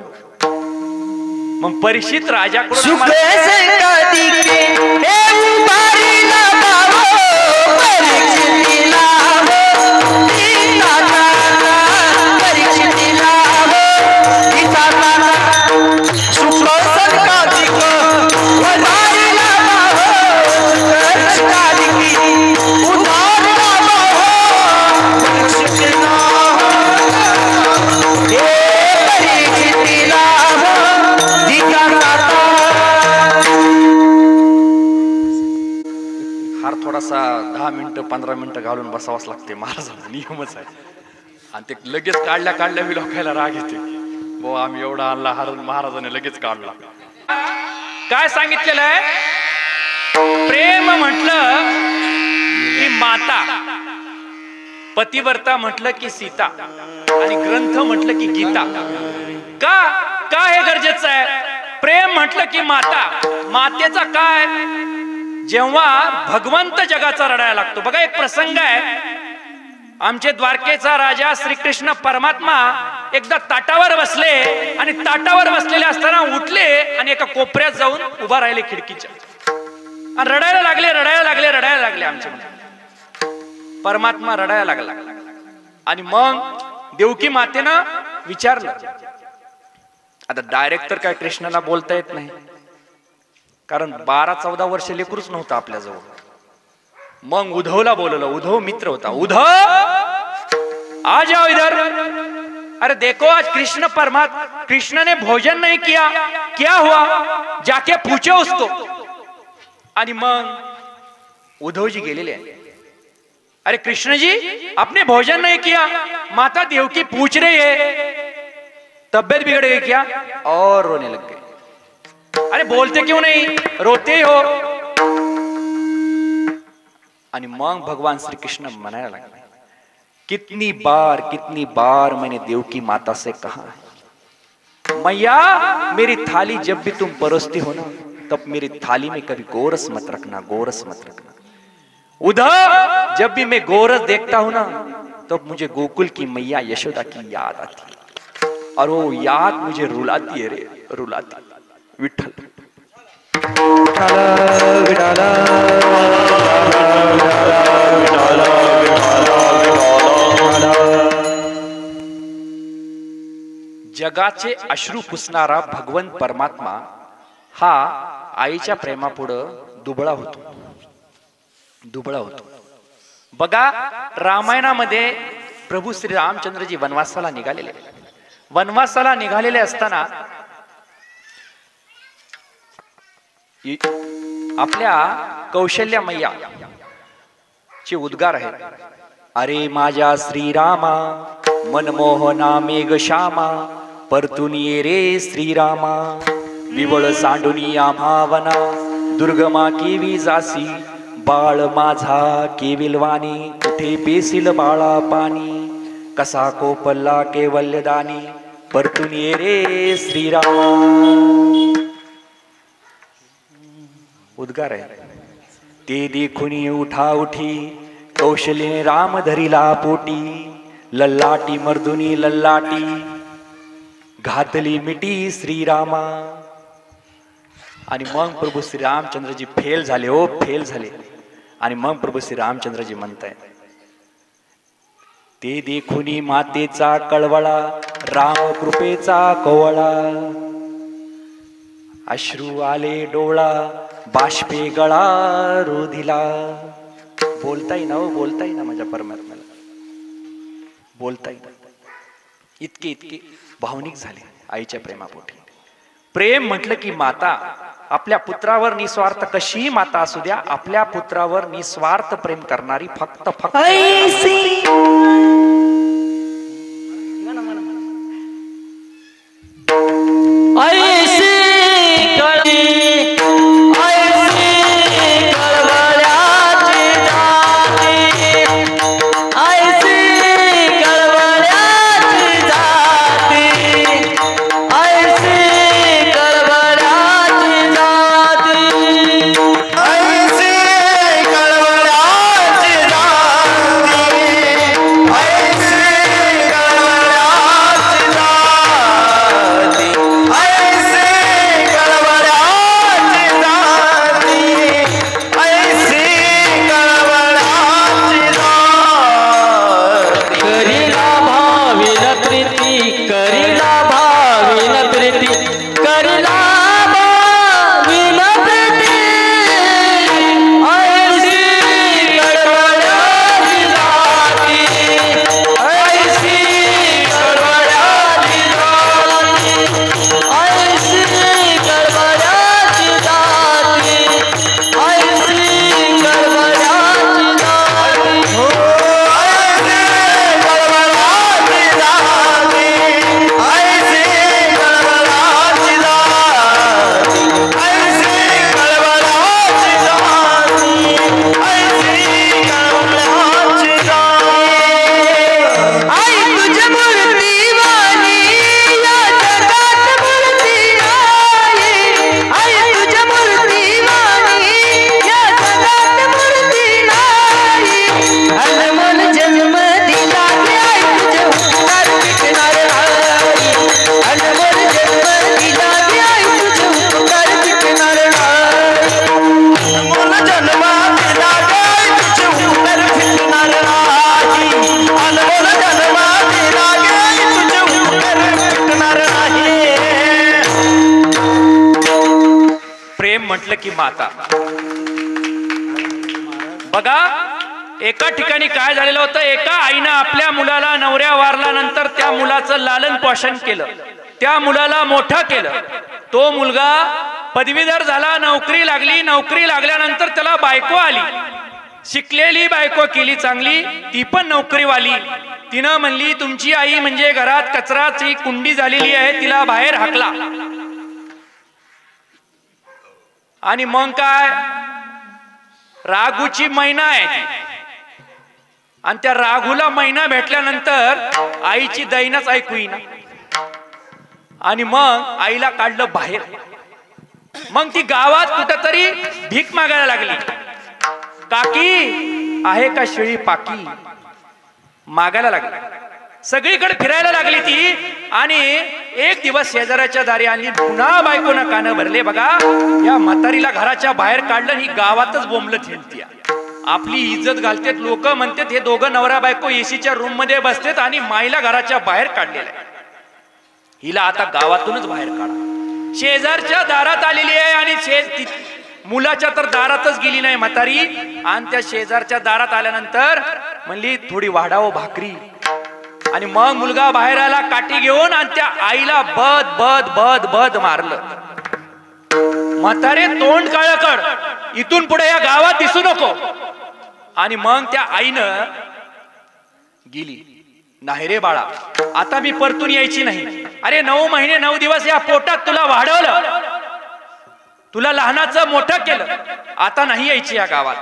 मग परीक्षित राजाकडून 15 मिनिटं घालून बसावंच लागते, महाराजांचा नियमच आहे. आणि ते लगेच काढल्या मी लोकायला राग येते, बो आम्ही एवढा आणला महाराजाने लगेच काढला. काय सांगितलेलं आहे? प्रेम म्हटलं की माता, पतिव्रता म्हटलं की सीता, आणि ग्रंथ म्हटलं की गीता. का हे गरजेचं आहे? प्रेम म्हटलं की माता. मातेचा काय? जेव्हा भगवंत जगाचा रडायला लागतो. बघा एक प्रसंग आहे, आमचे द्वारकेचा राजा श्रीकृष्ण परमात्मा एकदा ताटावर बसले, आणि ताटावर बसलेले असताना उठले आणि एका कोपऱ्यात जाऊन उभा राहिले खिडकीच्या, आणि रडायला लागले आमचे परमात्मा रडायला लागला. आणि मग देवकी मातेनं विचारलं. आता डायरेक्ट तर काय कृष्णाला बोलता येत नाही, कारण 12-14 वर्ष लेकरूच नव्हतं आपल्याजवळ. मग उद्धवला बोलवलं. उद्धव मित्र होता. उद्धव आ जाओ इधर. अरे देखो आज कृष्ण ने भोजन नहीं किया, क्या हुआ? जाके पूछो उसको. आणि मग उद्धवजी गेलेले. अरे कृष्ण जी आपने भोजन नहीं किया, माता देवकी पूछ रही है, तबियत बिगड़ गई क्या? और रोने लग गए. अरे बोलते क्यों नहीं, रोते हो. आणि मग भगवान श्री कृष्ण मनाया लगा, कितनी बार मैंने देवकी माता से कहा है, मैया मेरी थाली जब भी तुम परोसती हो ना, तब मेरी थाली में कभी गोरस मत रखना. उधर जब भी मैं गोरस देखता हूं ना, तब मुझे गोकुल की मैया यशोदा की याद आती है, और वो याद मुझे रुलाती है रे, रुलाती. विठ्ठल जगाचे अश्रू पुसणारा भगवंत परमात्मा हा आईच्या प्रेमापुढं दुबळा होतो. बघा रामायणामध्ये प्रभू श्री रामचंद्रजी वनवासाला निघालेले असताना आपल्या कौशल्या मैया चे उद्गार आहेत. अरे माझ्या श्रीरामा मनमोहना मेघ श्यामा, परतून ये रे श्रीरामा, विवळ सांडुनी आम्हावना, दुर्गमा केवी जासी, बाळ माझा केविलवाणी, कुठे पेसील बाळा पाणी, कसा कोपल्ला केवल्यदानी, परतून ये रे श्रीरामा. उद्गार आहे. ते देखुनी उठा उठी, कौशल्य राम धरिला पोटी, लल्लाटी मर्दुनी लल्लाटी, घातली मिटी श्रीरामा. आणि मग प्रभू श्री रामचंद्रजी फेल झाले. आणि मग प्रभू श्री रामचंद्रजी म्हणताय, ते देखुनी मातेचा कळवळा, राम कृपेचा कोवळा, अश्रू आले डोळा, बाष्पे गळा रोधिला. बोलता येईना माझ्या परमात्म्याला, बोलता येईना. इतके भावनिक झाले आईच्या प्रेमापोटी. प्रेम म्हटलं की माता आपल्या पुत्रावर निस्वार्थ, कशीही माता असू द्या, आपल्या पुत्रावर निस्वार्थ प्रेम करणारी फक्त ऐसे म्हटलं की माता. बघा एका ठिकाणी काय झालेलं होतं, एका आईनं आपल्या मुलाला नवऱ्या वारल्यानंतर त्या मुलाचं लालन पोषण केलं, त्या मुलाला मोठं केलं. तो मुलगा पदवीधर झाला, नोकरी लागली, नोकरी लागल्यानंतर त्याला बायको आली, शिकलेली बायको केली चांगली, ती पण नोकरीवाली. तिनं म्हणली तुमची आई म्हणजे घरात कचराची कुंडी झालेली आहे, तिला बाहेर हाकला. आणि मग काय, राघूची मैना आहे ती, आणि त्या राघूला मैना भेटल्यानंतर आईची दैनच ऐकू येईना. आणि मग आईला काढलं बाहेर. मग ती गावात कुठंतरी भीक मागायला लागली. काकी आहे का शेळी पाकी, मागायला लागली. सगळीकडे फिरायला लागली ती. आणि एक दिवस शेजाऱ्याच्या दारी आली, पुन्हा बायकोनं कानं भरले. बघा या म्हातारीला घराच्या बाहेर काढलं, ही गावातच बोंबलत हिंडती, आपली इज्जत घालतेत. लोक म्हणतात हे दोघं नवरा बायको एसीच्या रूम मध्ये बसतेत आणि माईला घराच्या बाहेर काढलेलं आहे, हिला आता गावातूनच बाहेर काढा. शेजारच्या दारात आलेली आहे आणि मुलाच्या तर दारातच गेली नाही म्हातारी. आणि त्या शेजारच्या दारात आल्यानंतर म्हणली थोडी वाढावं भाकरी. आणि मग मुलगा बाहेर आला काठी घेऊन आणि त्या आईला बद बद बद बद मारलं. म्हातारे तोंड काळं कर, इथून पुढे या गावात दिसू नको. आणि मग त्या आईनं गेली. नाही रे बाळा, आता मी परतून यायची नाही. अरे 9 महिने 9 दिवस या पोटात तुला वाढवलं, तुला लहानाचं मोठं केलं, आता नाही यायची या गावात.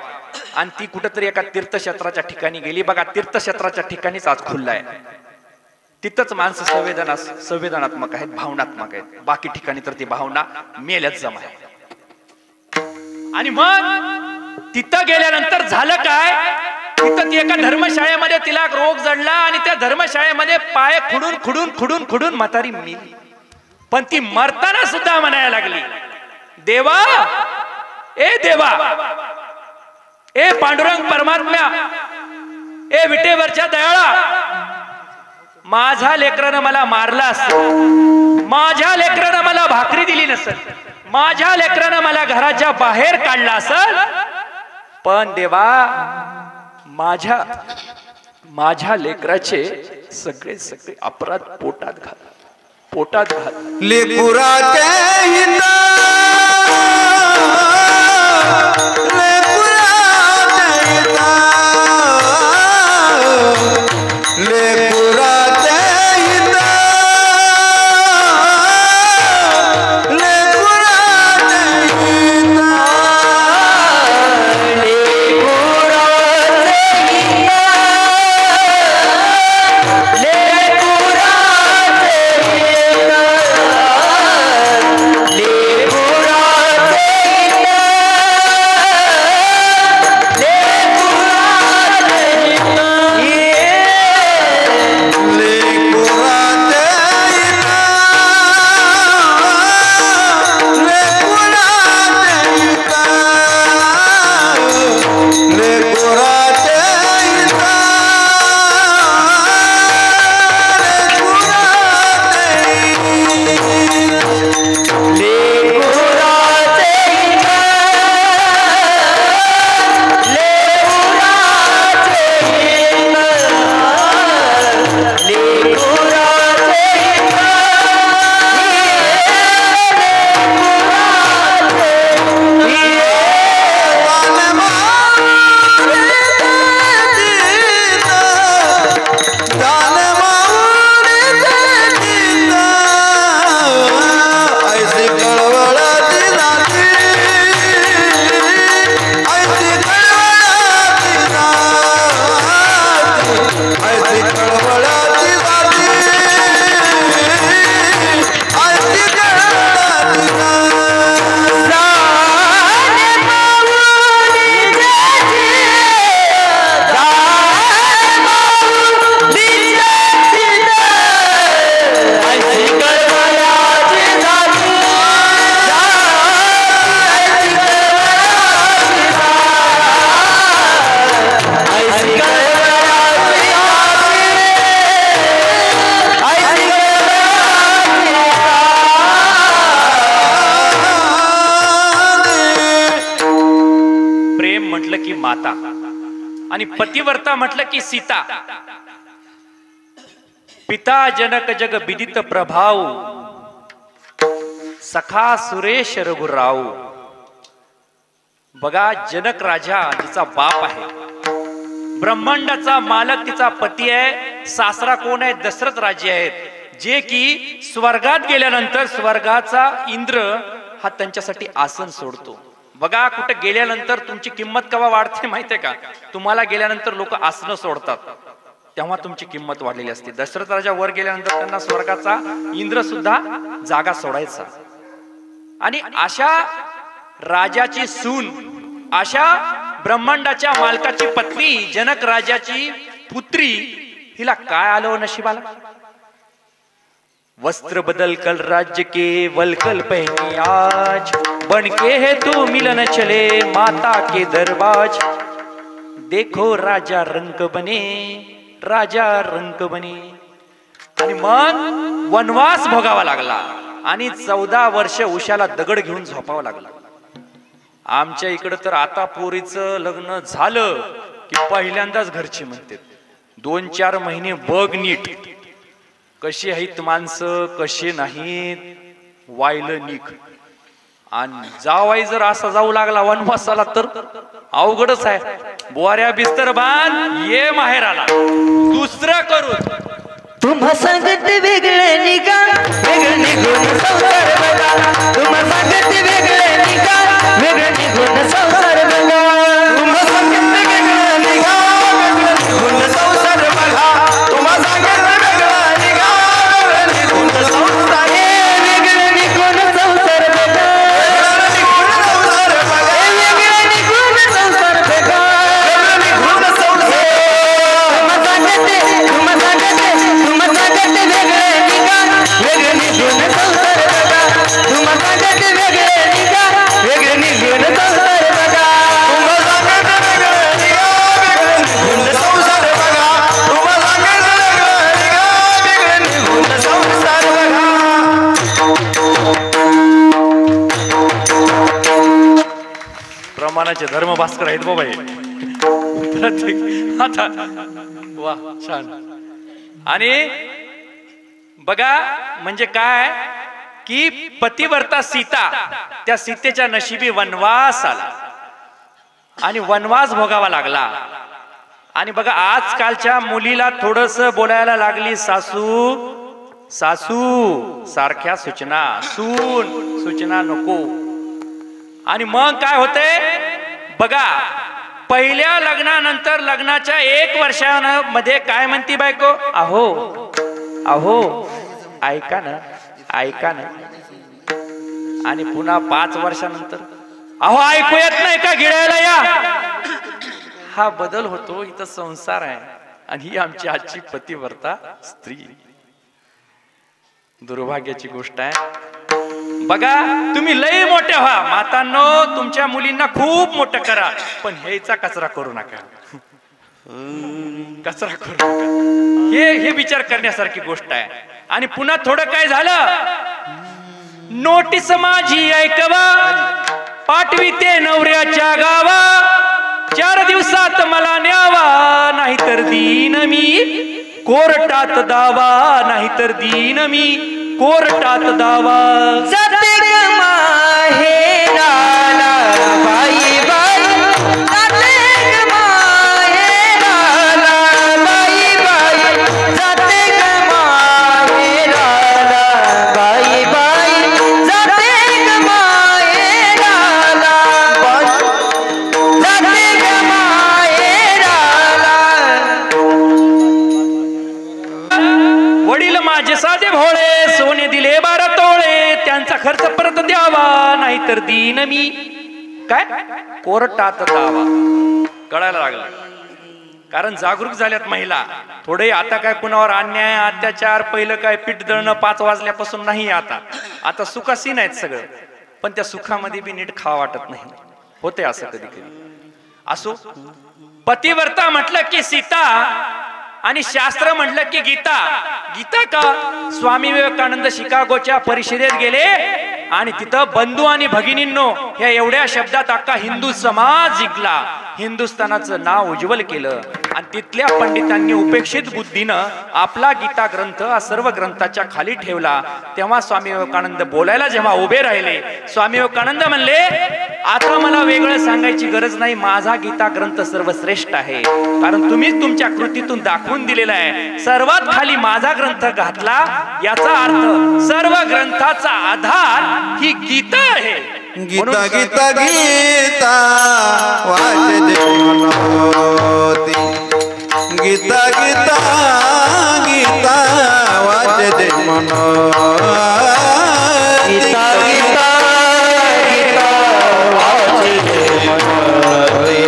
आणि ती कुठंतरी एका तीर्थक्षेत्राच्या ठिकाणी गेली. बघा तीर्थक्षेत्राच्या ठिकाणीच आज खुल्ला आहे. तिथंच माणसं संवेदनात्मक आहेत, भावनात्मक आहेत. बाकी ठिकाणी तर ती भावना मेल्याच जमा आहे. आणि मग तिथं गेल्यानंतर झालं काय, तिथं ती एका धर्मशाळेमध्ये तिला रोग जडला आणि त्या धर्मशाळेमध्ये पाय खुडून खुडून खुडून खुडून म्हातारी मेली. पण ती मरताना सुद्धा म्हणायला लागली, देवा ए देवा, ए पांडुरंग परमात्म्या, ए विटेवरच्या दयाळा, माझ्या लेकरानं मला मारला असतं, माझ्या लेकरानं मला भाकरी दिली नसेल, माझ्या लेकरानं मला घराच्या बाहेर काढला असेल, पण देवा माझ्या लेकराचे सगळे सगळे अपराध पोटात घाल लेकुराचे हिता, लेकुराचे हिता, लेकुराचे हिता, लेकुराचे हिता, आणि पतिव्रता म्हटलं की सीता. पिता जनक जग विदित प्रभाव, सखा सुरेश रघुराव. बघा, जनक राजा तिचा बाप आहे, ब्रह्मांडाचा मालक तिचा पती आहे. सासरा कोण आहे? दशरथ राजे आहेत, जे की स्वर्गात गेल्यानंतर स्वर्गाचा इंद्र हा त्यांच्यासाठी आसन सोडतो. बघा, कुठे गेल्यानंतर तुमची किंमत केव्हा वाढते माहितीये का? तुम्हाला गेल्यानंतर लोक आसनं सोडतात, तेव्हा तुमची किंमत वाढलेली असते. दशरथ राजा वर गेल्यानंतर त्यांना स्वर्गाचा इंद्र सुद्धा जागा सोडायचा. आणि अशा राजाची सून, अशा ब्रह्मांडाच्या मालकाची पत्नी, जनक राजाची पुत्री, हिला काय आलं नशिबाला? वस्त्र बदल कल राज्य के वलकल पहने आज, बनके है तू मिलन चले माता के दरबाज. देखो राजा रंक बने, राजा रंक बने. आणि मग वनवास भोगावा लागला आणि 14 वर्ष उशाला दगड घेऊन झोपावं लागला. आमच्या इकडं तर आता पोरीचं लग्न झालं की पहिल्यांदाच घरचे म्हणते 2-4 महिने बघ नीट, कशी आहेत माणसं, कशी नाहीत, वायलं निक. आणि जावाई जर असा जाऊ लागला वनवासाला तर अवघडच आहे. बोऱ्या बिस्तर बांध, ये माहेराला, दुसरं करून. तुम्हा सांगत वेगळे निघा, वेगळे निघून संसार बघा. तुम्हा सांगत वेगळे निघा, वेगळे निघून संसार बघा. तुम्हा सांगत वेगळं निघा, वेगळं निघून संसार बघा. तुम्हा सांगत वेगळं निघा, वेगळं निघून संसार. वेगळे निघून संसार बघा, संसार बघा. वेगळे निघून संसार बघा. निघून संसार. तुम्हा सांगत वेगळे निघा, वेगळे निघून संसार बघा. तुम्हा सांगत वेगळे निघा, वेगळे निघून संसार बघा. तुम्हा सांगत वेगळं निघा, वेगळं निघून संसार बघा. तुम्हा सांगत वेगळं निघा, वेगळं निघून संसार बघा. प्रमाणाचे धर्म भास्कर आहेत बाबा हे. आता वा, छान. आणि बघा, म्हणजे काय की पतिव्रता सीता, त्या सीतेच्या नशिबी वनवास आला आणि वनवास भोगावा लागला. आणि बघा, आजकालच्या मुलीला थोडस बोलायला लागली सासू सासू सारख्या सूचना, सून सूचना नको. आणि मग काय होते बघा, पहिल्या लग्नानंतर लग्नाच्या 1 वर्षामध्ये काय म्हणती बायको? अहो अहो ऐका ना, ऐका ना. आणि पुन्हा 5 वर्षानंतर अहो ऐकू येत नाही का, गिळायला या. हा बदल होतो. इथं संसार आहे आणि ही आमची आजची पतिव्रता स्त्री. दुर्भाग्याची गोष्ट आहे. बघा, तुम्ही लय मोठे व्हा मातांनो, तुमच्या मुलींना खूप मोठं करा, पण ह्याचा कचरा करू नका, कचरा करू नका. हे विचार करण्यासारखी गोष्ट आहे. आणि पुन्हा थोडं काय झालं, नोटीस माझी ऐकवा, पाठविते नवऱ्याच्या गावा. 4 दिवसात मला न्यावा, नाहीतर दीन मी कोर्टात दावा, नाहीतर दीन मी कोर्टात दावा. जाते ग माहेराला बाई बाई, जाते ग माहेराला बाई बाई, जाते ग माहेराला बाई बाई, जाते ग माहेराला बाई, जाते ग माहेराला. वडील माझे साधे भोळे, सोने दिले 12 तोळे, त्यांचा खर्च परत द्यावा, नाहीतर दीन मी काय कोर्टात दावा. कळायला लागला, कारण जागरूक झाल्यात महिला थोडे. आता काय कुणावर अन्याय अत्याचार, पहिलं काय पीठ दळणं 5 वाजल्यापासून नाही. आता सुखासीन आहेत सगळं, पण त्या सुखामध्ये बी नीट खावा वाटत नाही. होते असं कधी कधी. असो, पतिव्रता म्हटलं की सीता आणि शास्त्र म्हटलं की गीता. गीता का? स्वामी विवेकानंद शिकागोच्या परिषदेत गेले आणि तिथं बंधू आणि भगिनींनो ह्या एवढ्या शब्दात अख्खा हिंदू समाज जिंकला, हिंदुस्थानाचं नाव उज्ज्वल केलं. आणि तिथल्या पंडितांनी उपेक्षित बुद्धीनं आपला गीता ग्रंथ सर्व ग्रंथाच्या खाली ठेवला. तेव्हा स्वामी विवेकानंद बोलायला जेव्हा उभे राहिले, स्वामी विवेकानंद म्हणले आता मला वेगळं सांगायची गरज नाही, माझा गीता ग्रंथ सर्वश्रेष्ठ आहे. कारण तुम्हीच तुमच्या कृतीतून दाखवून दिलेला आहे. सर्वात खाली माझा ग्रंथ घातला, याचा अर्थ सर्व ग्रंथाचा आधार ही गीता आहे. गीता गीता गीता वाचते मनोती, गीता गीता गीता वाचते मनोती, गीता गीता गीता वाचते मनोती,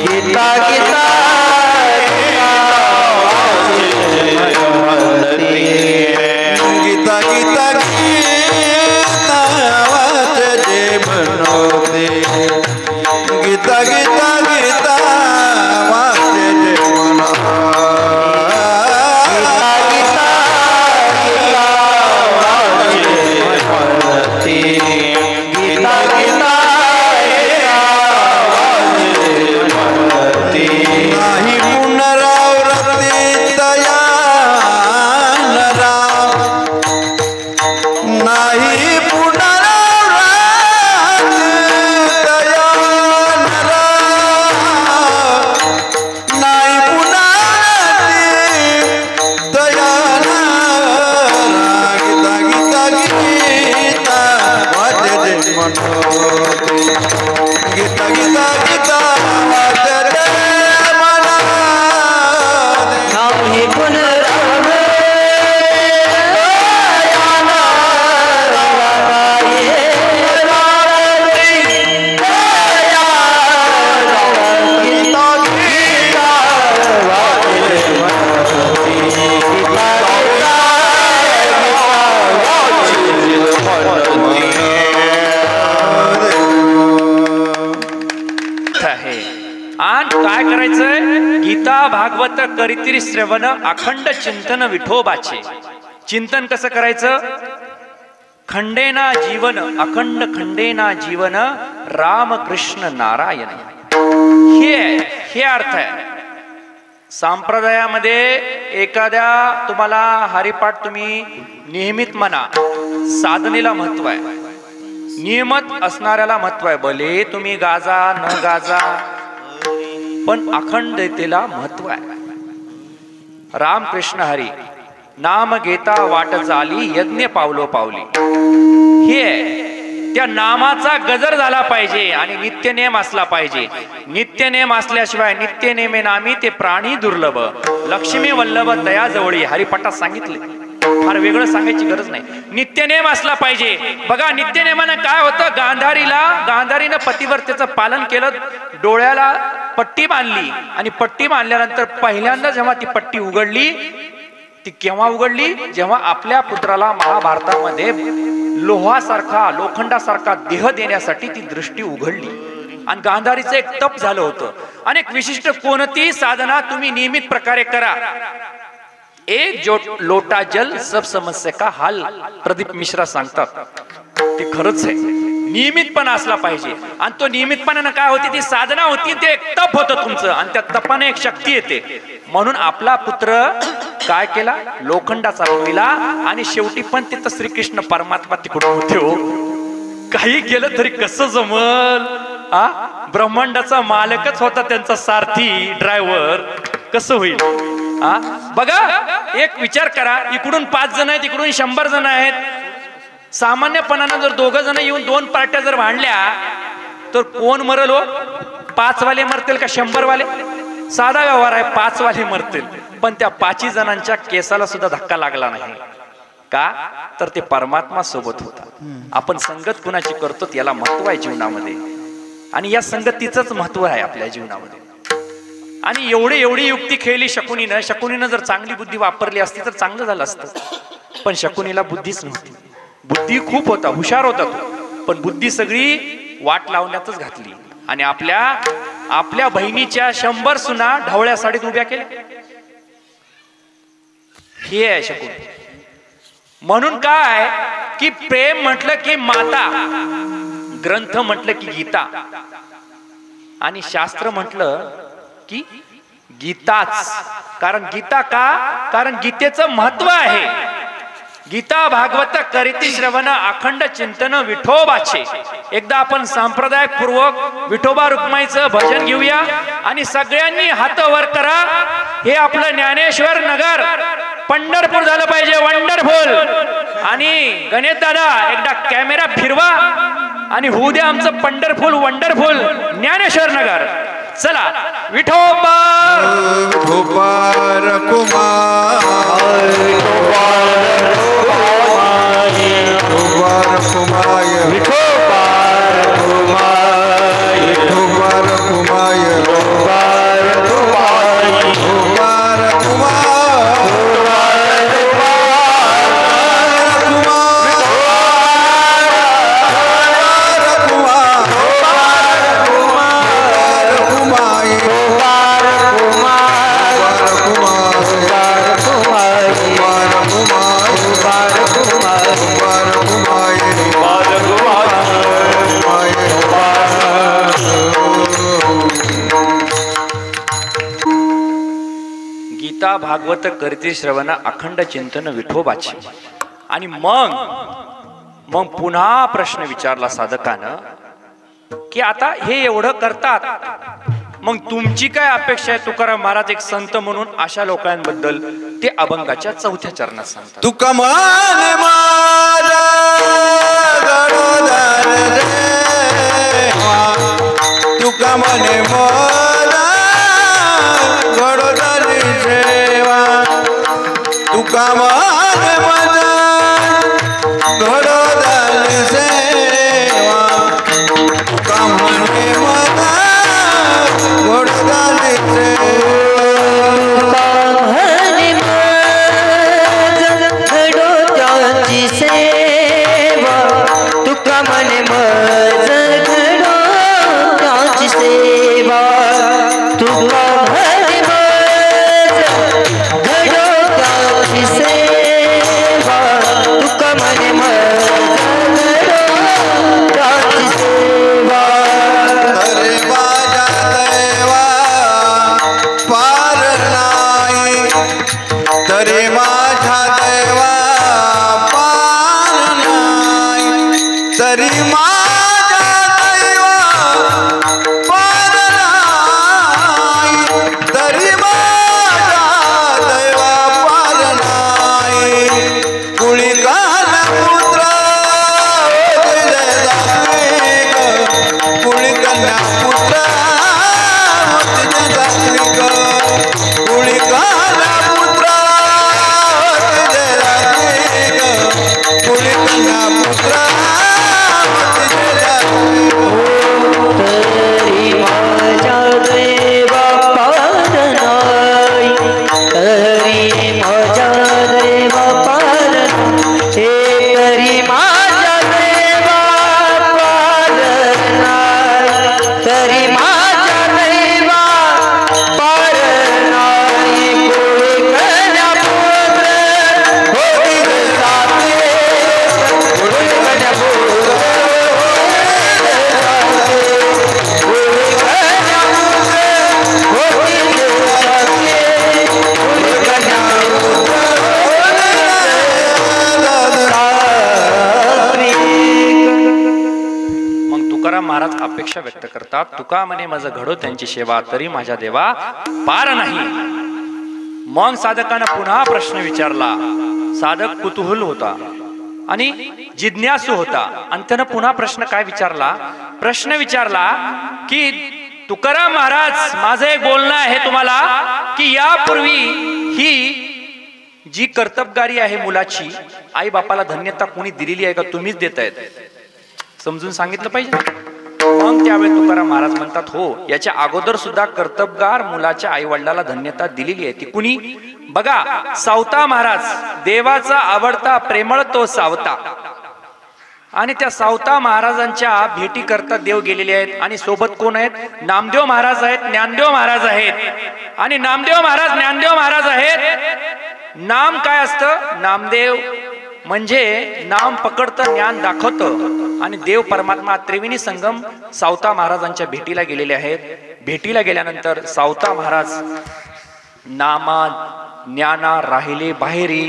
गीता गीता गीता गीता गीता वाचते मनोती, गीता गीता गीता वाचते नाही पुनरावृत्ती तया नरा, नाही पुनरावृत्ती तया नरा, नाही पुनरावृत्ती तया नरा, गीता गीता गीता वाचते मनोती, गीता गीता गीता वाचते नाही आहे. आणि काय करायचंय? गीता भागवत करीती श्रवण अखंड चिंतन विठोबाचे. चिंतन कसं करायचं? खंडेना जीवन अखंड खंडेना जीवन रामकृष्ण नारायण, हे अर्थ आहे. संप्रदायामध्ये एखाद्या तुम्हाला हरिपाठ तुम्ही नियमित म्हणा, साधनेला महत्व आहे, नियमित असणाऱ्याला महत्व आहे. भले तुम्ही गाजा न गाजा, पण अखंडतेला महत्व आहे. रामकृष्ण हरी नाम घेता वाट चाली, यज्ञ पावलो पावली, हे त्या नामाचा गजर झाला पाहिजे आणि नित्यनेम असला पाहिजे. नित्यनेम असल्याशिवाय नित्यनेमे नामी ते प्राणी दुर्लभ, लक्ष्मी वल्लभ दया जवळी, हरिपाठात सांगितले. फार वेगळं सांगायची गरज नाही. नित्यनेम असला पाहिजे. बघा नित्यनेमानं काय होतं? गांधारीनं पतिव्रतेचं पालन केलं, डोळ्याला पट्टी बांधली आणि पट्टी बांधल्यानंतर पहिल्यांदा जेव्हा ती पट्टी उघडली, ती केव्हा उघडली? जेव्हा आपल्या पुत्राला महाभारतामध्ये लोहासारखा लोखंडासारखा देह देण्यासाठी ती दृष्टी उघडली. आणि गांधारीचं एक तप झालं होतं. आणि एक विशिष्ट कोणती साधना तुम्ही नियमित प्रकारे करा, एक लोटा जल सब समस्या का हाल, प्रदीप मिश्रा सांगतात. ते खरंच आहे. नियमितपणा असला पाहिजे. आणि तो नियमितपणानं काय होती? ती साधना होती, ते एक तप होतं तुमचं, आणि त्या तपाने एक शक्ती येते. म्हणून आपला पुत्र काय केला? लोखंडाचा बनविला. आणि शेवटी पण तिथं श्रीकृष्ण परमात्मा तिकडून होते. हो, काही केलं तरी कसं जमल? ब्रह्मांडाचा मालकच होता त्यांचा सारथी, ड्रायव्हर, कसं होईल? बघा, एक विचार करा, इकडून 5 जण आहेत, इकडून 100 जण आहेत. सामान्यपणानं जर 2 जण येऊन 2 पार्ट्या जर भांडल्या तर कोण मरल? हो, 5 वाले मरतील का 100 वाले? साधा व्यवहार आहे, 5 वाले मरतील. पण त्या 5 जणांच्या केसाला सुद्धा धक्का लागला नाही. का? तर ते परमात्मा सोबत होता. आपण संगत कुणाची करतो याला महत्व आहे जीवनामध्ये, आणि या संगतीचंच महत्व आहे आपल्या जीवनामध्ये. आणि एवढी युक्ती खेळली शकुनीनं जर चांगली बुद्धी वापरली असती तर चांगलं झालं असतं. पण शकुनीला बुद्धीच नव्हती. बुद्धी खूप होता, हुशार होता तो, पण बुद्धी सगळी वाट लावण्यातच घातली. आणि आपल्या बहिणीच्या 100 सुना ढवळ्या साडीत उभ्या केल्या. हे आहे शकुनी. म्हणून काय, की प्रेम म्हटलं की माता, ग्रंथ म्हटलं की गीता, आणि शास्त्र म्हटलं की गीताच. कारण गीता का? कारण गीतेचं महत्व आहे. गीता भागवत करीती श्रवण अखंड चिंतन विठोबाचे. एकदा आपण सांप्रदायिक पूर्वक विठोबा रुक्माईचं भजन घेऊया आणि सगळ्यांनी हात वर करा. हे आपलं ज्ञानेश्वर नगर पंढरपूर झालं पाहिजे, वंडरफुल. आणि गणेश दादा एकदा कॅमेरा फिरवा आणि होऊ द्या आमचं पंढरपूर वंडरफुल ज्ञानेश्वर नगर. चला विठोबा विठोबा कुमार भागवत करते श्रवण अखंड चिंतन विठोबाचे. आणि मग पुन्हा प्रश्न विचारला साधकानं की आता हे एवढं करतात, मग तुमची काय अपेक्षा आहे? तुकाराम महाराज एक संत म्हणून अशा लोकांबद्दल ते अभंगाच्या 4थ्या चरणात सांगतात. तुका मान माझा गडोदर देवा, तुका मने मला गडोदरी सेवा, तुका मान माझा गडोदरी सेवा, तुका मने मला गडोदरी सेवा, तुका म्हणे मज घडो त्याची सेवा, तुका म्हणे मज घडो त्याची सेवा, तुका म्हणे मज घडो त्याची सेवा. अरे माझ्या देवा पार नाही, तरी माझ्या देवा तरी माझ्या दैवा पार नाही, तरी माझ्या दैवा पार नाही. कुळिकाल पुत्र कुळिकन्या पुत्र कुळिकाल पुत्र कुळिकन्या पुत्र तरी माझ्या देवा पार नाही, तरी माझ्या देवा पार नाही, तरी माझ्या देवा पार नाही, तरी माझ्या देवा पार नाही. कोळी कन्या पुत्र होती जाते, कोळी कन्या पुत्र तुकाराम महाराज अपेक्षा व्यक्त करतात. तुका म्हणे माझं घडो त्यांची सेवा, तरी माझ्या देवा पार नाही. मग साधकानं पुन्हा प्रश्न विचारला. साधक कुतूहल होता आणि जिज्ञासू होता आणि त्यानं पुन्हा प्रश्न काय विचारला? प्रश्न विचारला की तुकाराम महाराज माझं एक बोलणं आहे तुम्हाला की यापूर्वी ही जी कर्तबगारी आहे मुलाची, आई बापाला धन्यता कोणी दिलेली आहे का? तुम्हीच देतायत. समजून सांगितलं पाहिजे. मग त्यावेळी तुकाराम महाराज म्हणतात हो, याच्या अगोदर सुद्धा कर्तबगार मुलाच्या आई वडिलाला धन्यता दिलेली आहे. ती कुणी? बघा, सावता महाराज, देवाचा आवडता प्रेमळ तो सावता, आणि त्या सावता महाराजांच्या भेटी करता देव गेलेले आहेत. आणि सोबत कोण आहेत? नामदेव महाराज आहेत, ज्ञानदेव महाराज आहेत. आणि नामदेव महाराज, ज्ञानदेव महाराज आहेत. नाम काय असतं? नामदेव म्हणजे नाम पकडतं, ज्ञान दाखवतं. आणि देव परमात्मा त्रिवेणी संगम सावता महाराजांच्या भेटीला गेलेले आहेत. भेटीला गेल्यानंतर सावता महाराज नामा ज्ञाना राहिले बाहेरी,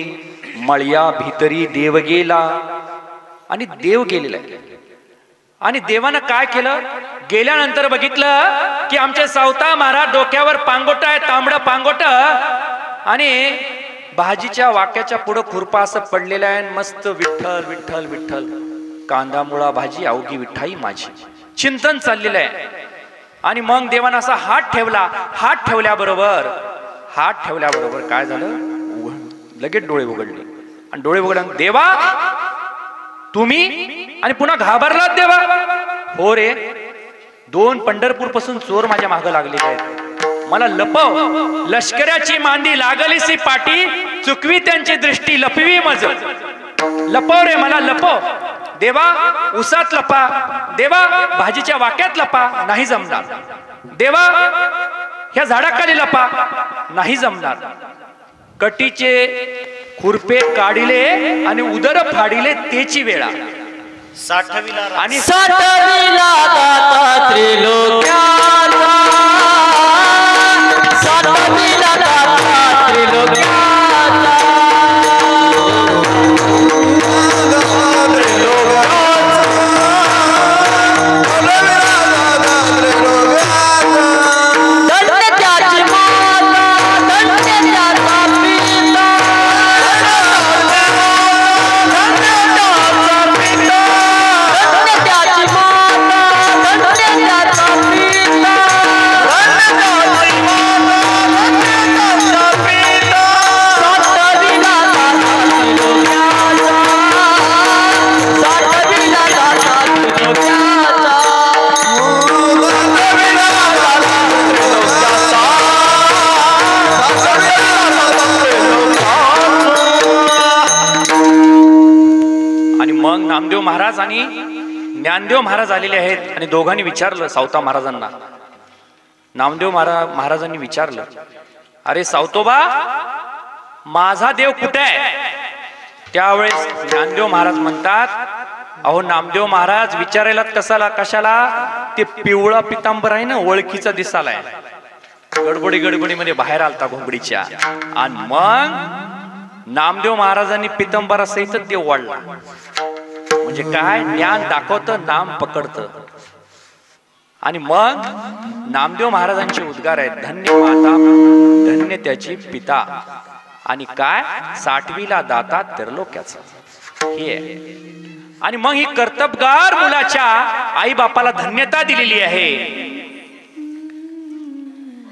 मळ्या भीतरी देव गेला. आणि देव गेलेला आहे. आणि देवानं काय केलं, गेल्यानंतर बघितलं की आमचे सावता महाराज डोक्यावर पांगोट आहे, तांबडं पांगोट, आणि भाजीच्या वाक्याच्या पुढं खुरपा असं पडलेलं आहे. मस्त विठ्ठल विठ्ठल विठ्ठल, कांदा मुळा भाजी अवघी विठाई माझी, चिंतन चाललेलं आहे. आणि मग देवानं असा हात ठेवला. हात ठेवल्याबरोबर काय झालं, लगेच डोळे उघडले. आणि डोळे उघडले, देवा तुम्ही? आणि पुन्हा घाबरलात देवा? हो रे, 2 पंढरपूर पासून चोर माझ्या मागे लागले आहेत, मला लपव. लष्कराची मांदी लागलीसी पाठी, चुकवी त्यांची दृष्टी लपवी मज. लपव रे, मला लपव. देवा उसात लपा, देवा भाजीच्या वाक्यात लपा, नाही जमणार. देवा ह्या झाडाखाली लपा, नाही जमणार. कटीचे खुरपे काढिले आणि उदर फाडिले तेची वेळा. आणि साठविला दाता त्रिलोक्याचा, साठविला दाता त्रिलोक्याचा. नामदेव महाराज आणि ज्ञानदेव महाराज आलेले आहेत. आणि दोघांनी विचारलं सावता महाराजांना. नामदेव महाराजांनी विचारलं, अरे सावतोबा, माझा देव कुठे आहे? त्यावेळेस ज्ञानदेव महाराज म्हणतात, अहो नामदेव महाराज विचारायला कशाला? ते पिवळा पितांबर आहे ना, ओळखीचा दिसालाय. गडबडीमध्ये बाहेर आलता घोंगडीच्या. आणि मग नामदेव महाराजांनी पितांबरा सहित देव वाढला. म्हणजे काय, ज्ञान दाखवतं, नाम पकडतं. आणि मग नामदेव महाराजांचे उद्गार आहेत, धन्य माता धन्य त्याची पिता, आणि काय, साठवीला दाता त्रिलोक्याचा. हे आणि मग ही कर्तबगार मुलाच्या आई बापाला धन्यता दिलेली आहे.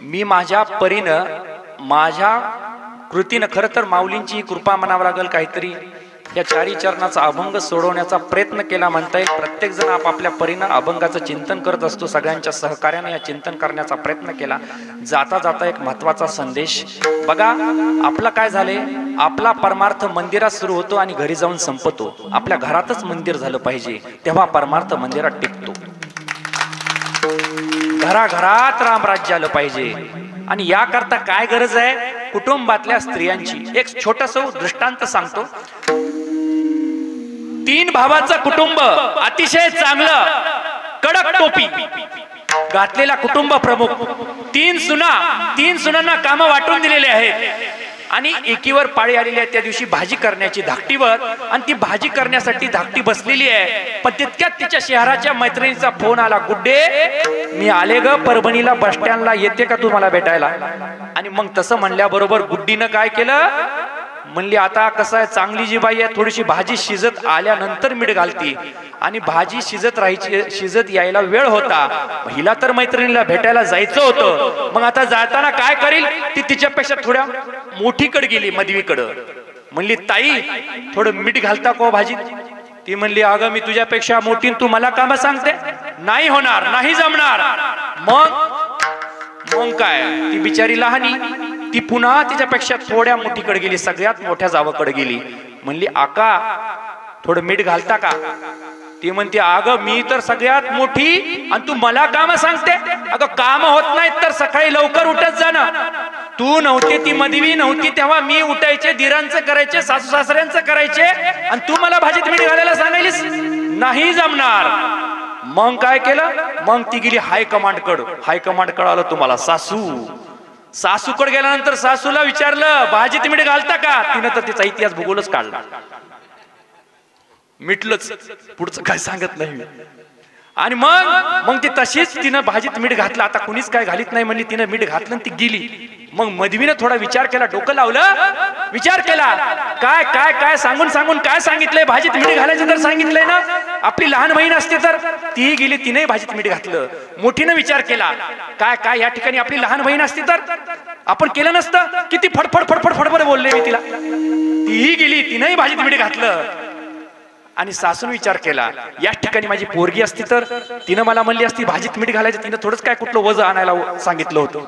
मी माझ्या परीनं, माझ्या कृतीनं, खर तर माऊलींची कृपा म्हणावं लागेल, काहीतरी या 4 चरणाचा अभंग सोडवण्याचा प्रयत्न केला म्हणता येईल. प्रत्येक जण आपापल्या परीनं अभंगाचं चिंतन करत असतो. सगळ्यांच्या सहकार्याने या चिंतन करण्याचा प्रयत्न केला. जाता जाता एक महत्वाचा संदेश बघा. आपलं काय झाले, आपला परमार्थ मंदिरात सुरू होतो आणि घरी जाऊन संपतो. आपल्या घरातच मंदिर झालं पाहिजे, तेव्हा परमार्थ मंदिरात टिकतो. घराघरात रामराज्य आलं पाहिजे. आणि याकरता काय गरज आहे, कुटुंबातल्या स्त्रियांची. एक छोटस दृष्टांत सांगतो. 3 भावाचं कुटुंब, अतिशय चांगलं, कडक टोपी घातलेला कुटुंब प्रमुख. 3 सुनांना काम वाटून दिलेले आहेत. आणि एकीवर पाळी आलेली आहे त्या दिवशी भाजी करण्याची धाकटीवर. आणि ती भाजी करण्यासाठी धाकटी बसलेली आहे. पण तितक्यात तिच्या शहराच्या मैत्रिणीचा फोन आला, गुड्डे मी आले ग परभणीला, बस स्टँडला येते का तू मला भेटायला? आणि मग तसं म्हणल्याबरोबर गुड्डीनं काय केलं, म्हणली आता कसं आहे, चांगली जी बाई आहे, थोडीशी भाजी शिजत आल्यानंतर मीठ घालती. आणि भाजी शिजत यायला वेळ होता. हिला तर मैत्रिणीला भेटायला जायचं होतं. मग आता जाताना काय करील, ती तिच्यापेक्षा थोड्या मोठीकडे गेली, मधवीकडं. म्हणली ताई थोडं मीठ घालता को भाजीत? ती म्हणली अगं मी तुझ्यापेक्षा मोठी, तू मला काम सांगते? नाही होणार, नाही जमणार. मग काय, ती बिचारी लहानी, ती पुन्हा तिच्यापेक्षा थोड्या मोठीकडे गेली, सगळ्यात मोठ्या जावाकडे गेली. म्हणली आका थोडं मीठ घालता का? ती म्हणते अगं मी तर सगळ्यात मोठी आणि तू मला काम सांगते? अगं काम होत नाहीत तर सकाळी लवकर उठत जा ना. तू नव्हती, ती मधवी नव्हती तेव्हा मी उठायचे, दिरांचं करायचे, सासू सासऱ्यांचं करायचे, आणि तू मला भाजीत मीठ घालायला सांगायलीस नाही जमणार. मग काय केलं, मग ती गेली हायकमांड कड आलं तुम्हाला सासूकडे गेल्यानंतर सासूला विचारलं भाजीत मीठ घालता का, तिनं तर तिचा इतिहास भूगोलच काढला, मिटलंच, पुढचं काय सांगत नाही. आणि मग ती तशीच तिनं भाजीत मीठ घातलं. आता कुणीच काय घालीत नाही म्हणली, तिनं मीठ घातलं आणि ती गेली. मग मधवीनं थोडा विचार केला, डोकं लावलं, विचार केला, काय काय काय सांगून काय सांगितलंय, भाजीत मीठ घालायचं तर सांगितलंय ना. आपली लहान बहीण असते तर ती गेली, तिने भाजीत मीठ घातलं. मोठीनं विचार केला, काय काय या ठिकाणी आपली लहान बहीण असते तर आपण केलं नसतं. किती फडफड फडफड फडफड बोलले मी तिला, तीही गेली, तिनंही भाजीत मीठ घातलं. आणि सासून विचार केला, या ठिकाणी माझी पोरगी असती तर तिनं मला म्हणली असती भाजीत मीठ घालायचं, तिनं थोडंच काय कुठलं वजन आणायला सांगितलं होतं.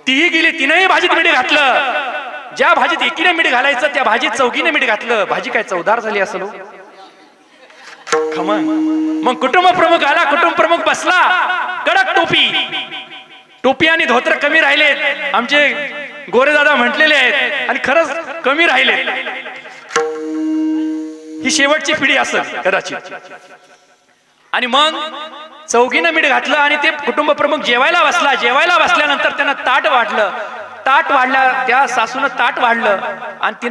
तीही गेली, तिनंही भाजीत मीठ घातलं. ज्या भाजीत एकीने मीठ घालायचं त्या भाजीत चौकीने मीठ घातलं. भाजी काय चवदार झाली असेल. मग कुटुंब प्रमुख आला, कुटुंब प्रमुख बसला, कडक टोपी आणि धोत्र कमी राहिलेत, आमचे गोरे दादा म्हटलेले आहेत, आणि खरंच कमी राहिले. ही शेवटची पिढी असेल कदाचित. आणि मग चौघीनं मीठ घातलं आणि ते कुटुंब प्रमुख जेवायला बसला. जेवायला बसल्यानंतर त्यानं ताट वाढलं, त्या सासूनं ताट वाढलं आणि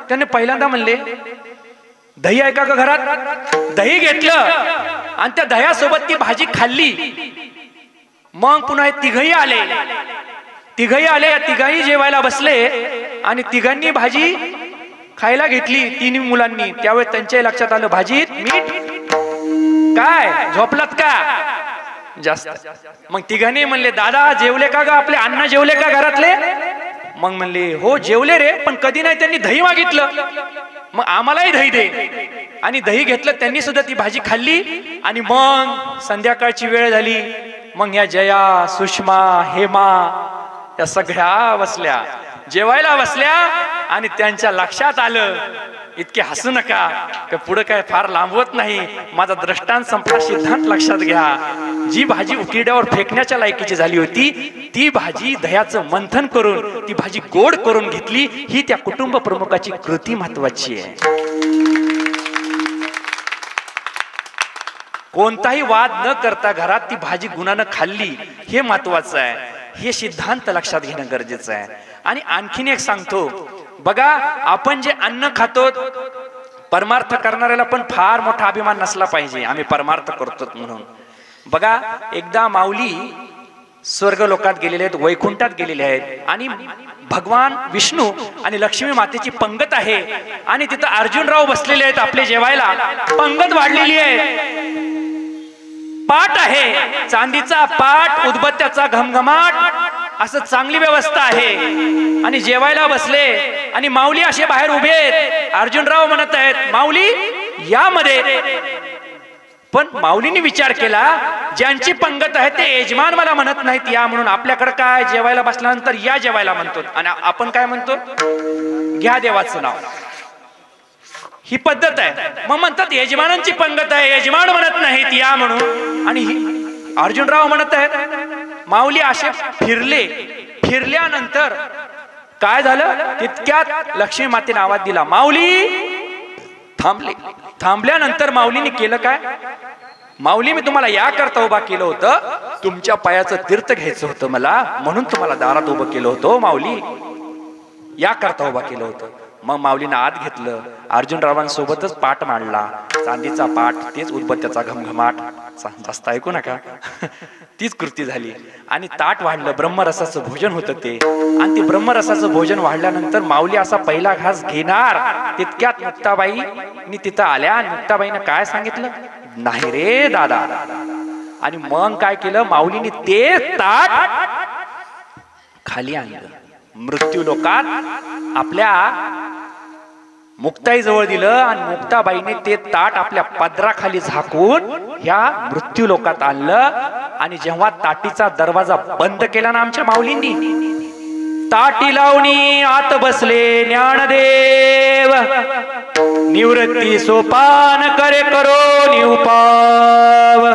त्याने पहिल्यांदा म्हणले दही आहे का घरात. दही घेतलं आणि त्या दह्यासोबत ती भाजी खाल्ली. मग पुन्हा तिघही आले, या तिघही जेवायला बसले आणि तिघांनी भाजी खायला घेतली तिन्ही मुलांनी. त्यावेळेस त्यांच्या लक्षात आलं भाजीत मीठ काय, झोपलात का जास्त. मग तिघांनी म्हणले दादा जेवले का ग, आपले अण्णा जेवले का घरातले. मग म्हणले हो जेवले रे, पण कधी नाही त्यांनी दही मागितलं, मग आम्हालाही दही दे. आणि दही घेतलं, त्यांनी सुद्धा ती भाजी खाल्ली. आणि मग संध्याकाळची वेळ झाली. मग या जया, सुषमा, हेमा या सगळ्या बसल्या, जेवायला बसल्या. आणि त्यांच्या लक्षात आलं, इतके हसू नका, पुढे काय फार लांबवत नाही, माझा दृष्टांत संपला, सिद्धांत लक्षात घ्या. जी भाजी उकिरड्यावर फेकण्याच्या लायकीची झाली होती ती भाजी दह्याचं मंथन करून ती भाजी गोड करून घेतली. ही त्या कुटुंब प्रमुखाची कृती महत्वाची आहे. कोणताही वाद न करता घरात ती भाजी गुणानं खाल्ली, हे महत्वाचं आहे. हे सिद्धांत लक्षात घेणं गरजेचं आहे. आणि आणखीन एक सांगतो बघा, आपण जे अन्न खातो, परमार्थ करणाऱ्याला पण फार मोठा अभिमान नसला पाहिजे आम्ही परमार्थ करतो म्हणून. बघा, एकदा माऊली स्वर्ग लोकात गेलेले आहेत, वैकुंठात गेलेले आहेत, आणि भगवान विष्णू आणि लक्ष्मी मातेची पंगत आहे. आणि तिथं अर्जुनराव बसलेले आहेत आपले जेवायला. पंगत वाढलेली आहे, पाट आहे, चांदीचा पाट, उदबत्त्याचा घमघमाट, असं चांगली व्यवस्था आहे. आणि जेवायला बसले आणि माऊली असे बाहेर उभे आहेत. अर्जुनराव म्हणत आहेत माऊली यामध्ये. पण माऊलीने विचार केला, ज्यांची पंगत आहे ते यजमान मला म्हणत नाहीत या म्हणून. आपल्याकडे काय जेवायला बसल्यानंतर या जेवायला म्हणतो, आणि आपण काय म्हणतो, घ्या देवाचं नाव, ही पद्धत आहे. मग म्हणतात यजमानांची पंगत आहे, यजमान म्हणत नाहीत या म्हणून. आणि अर्जुनराव म्हणत आहेत. माऊली असे फिरल्यानंतर काय झालं, तितक्यात लक्ष्मी मातेने आवाज दिला, माऊली थांबले. थांबल्यानंतर माऊलीने केलं काय, माऊली मी तुम्हाला या करता उभा केलं होतं, तुमच्या पायाचं तीर्थ घ्यायचं होतं मला, म्हणून तुम्हाला दारात उभं केलं होतं माऊली, या करता उभा केलं होतं. मग माऊलीनं आत घेतलं, अर्जुनरावांसोबतच पाठ मांडला, चांदीचा पाठ, तेच उदबत्त्याचा घमघमाट, जास्त ऐकू नका, तीच कृती झाली. आणि ताट वाढलं, ब्रह्मरसाचं भोजन होतं ते. आणि ते ब्रह्मरसाचं भोजन वाढल्यानंतर माऊली असा पहिला घास घेणार, तितक्यात मुक्ताबाई तिथं आल्या. आणि मुक्ताबाईनं काय सांगितलं, नाही रे दादा. आणि मग काय केलं, माऊलीने ते ताट खाली आणलं, मृत्यू लोकात आपल्या मुक्ताई जवळ दिलं. आणि मुक्ताबाईने ते ताट आपल्या पदराखाली झाकून ह्या मृत्यू लोकात आणलं. आणि जेव्हा ताटीचा दरवाजा बंद केला ना आमच्या माऊलींनी, ताटी लावणी आत बसले ज्ञानदेव, निवृत्ती सोपान करे करो निउपाव,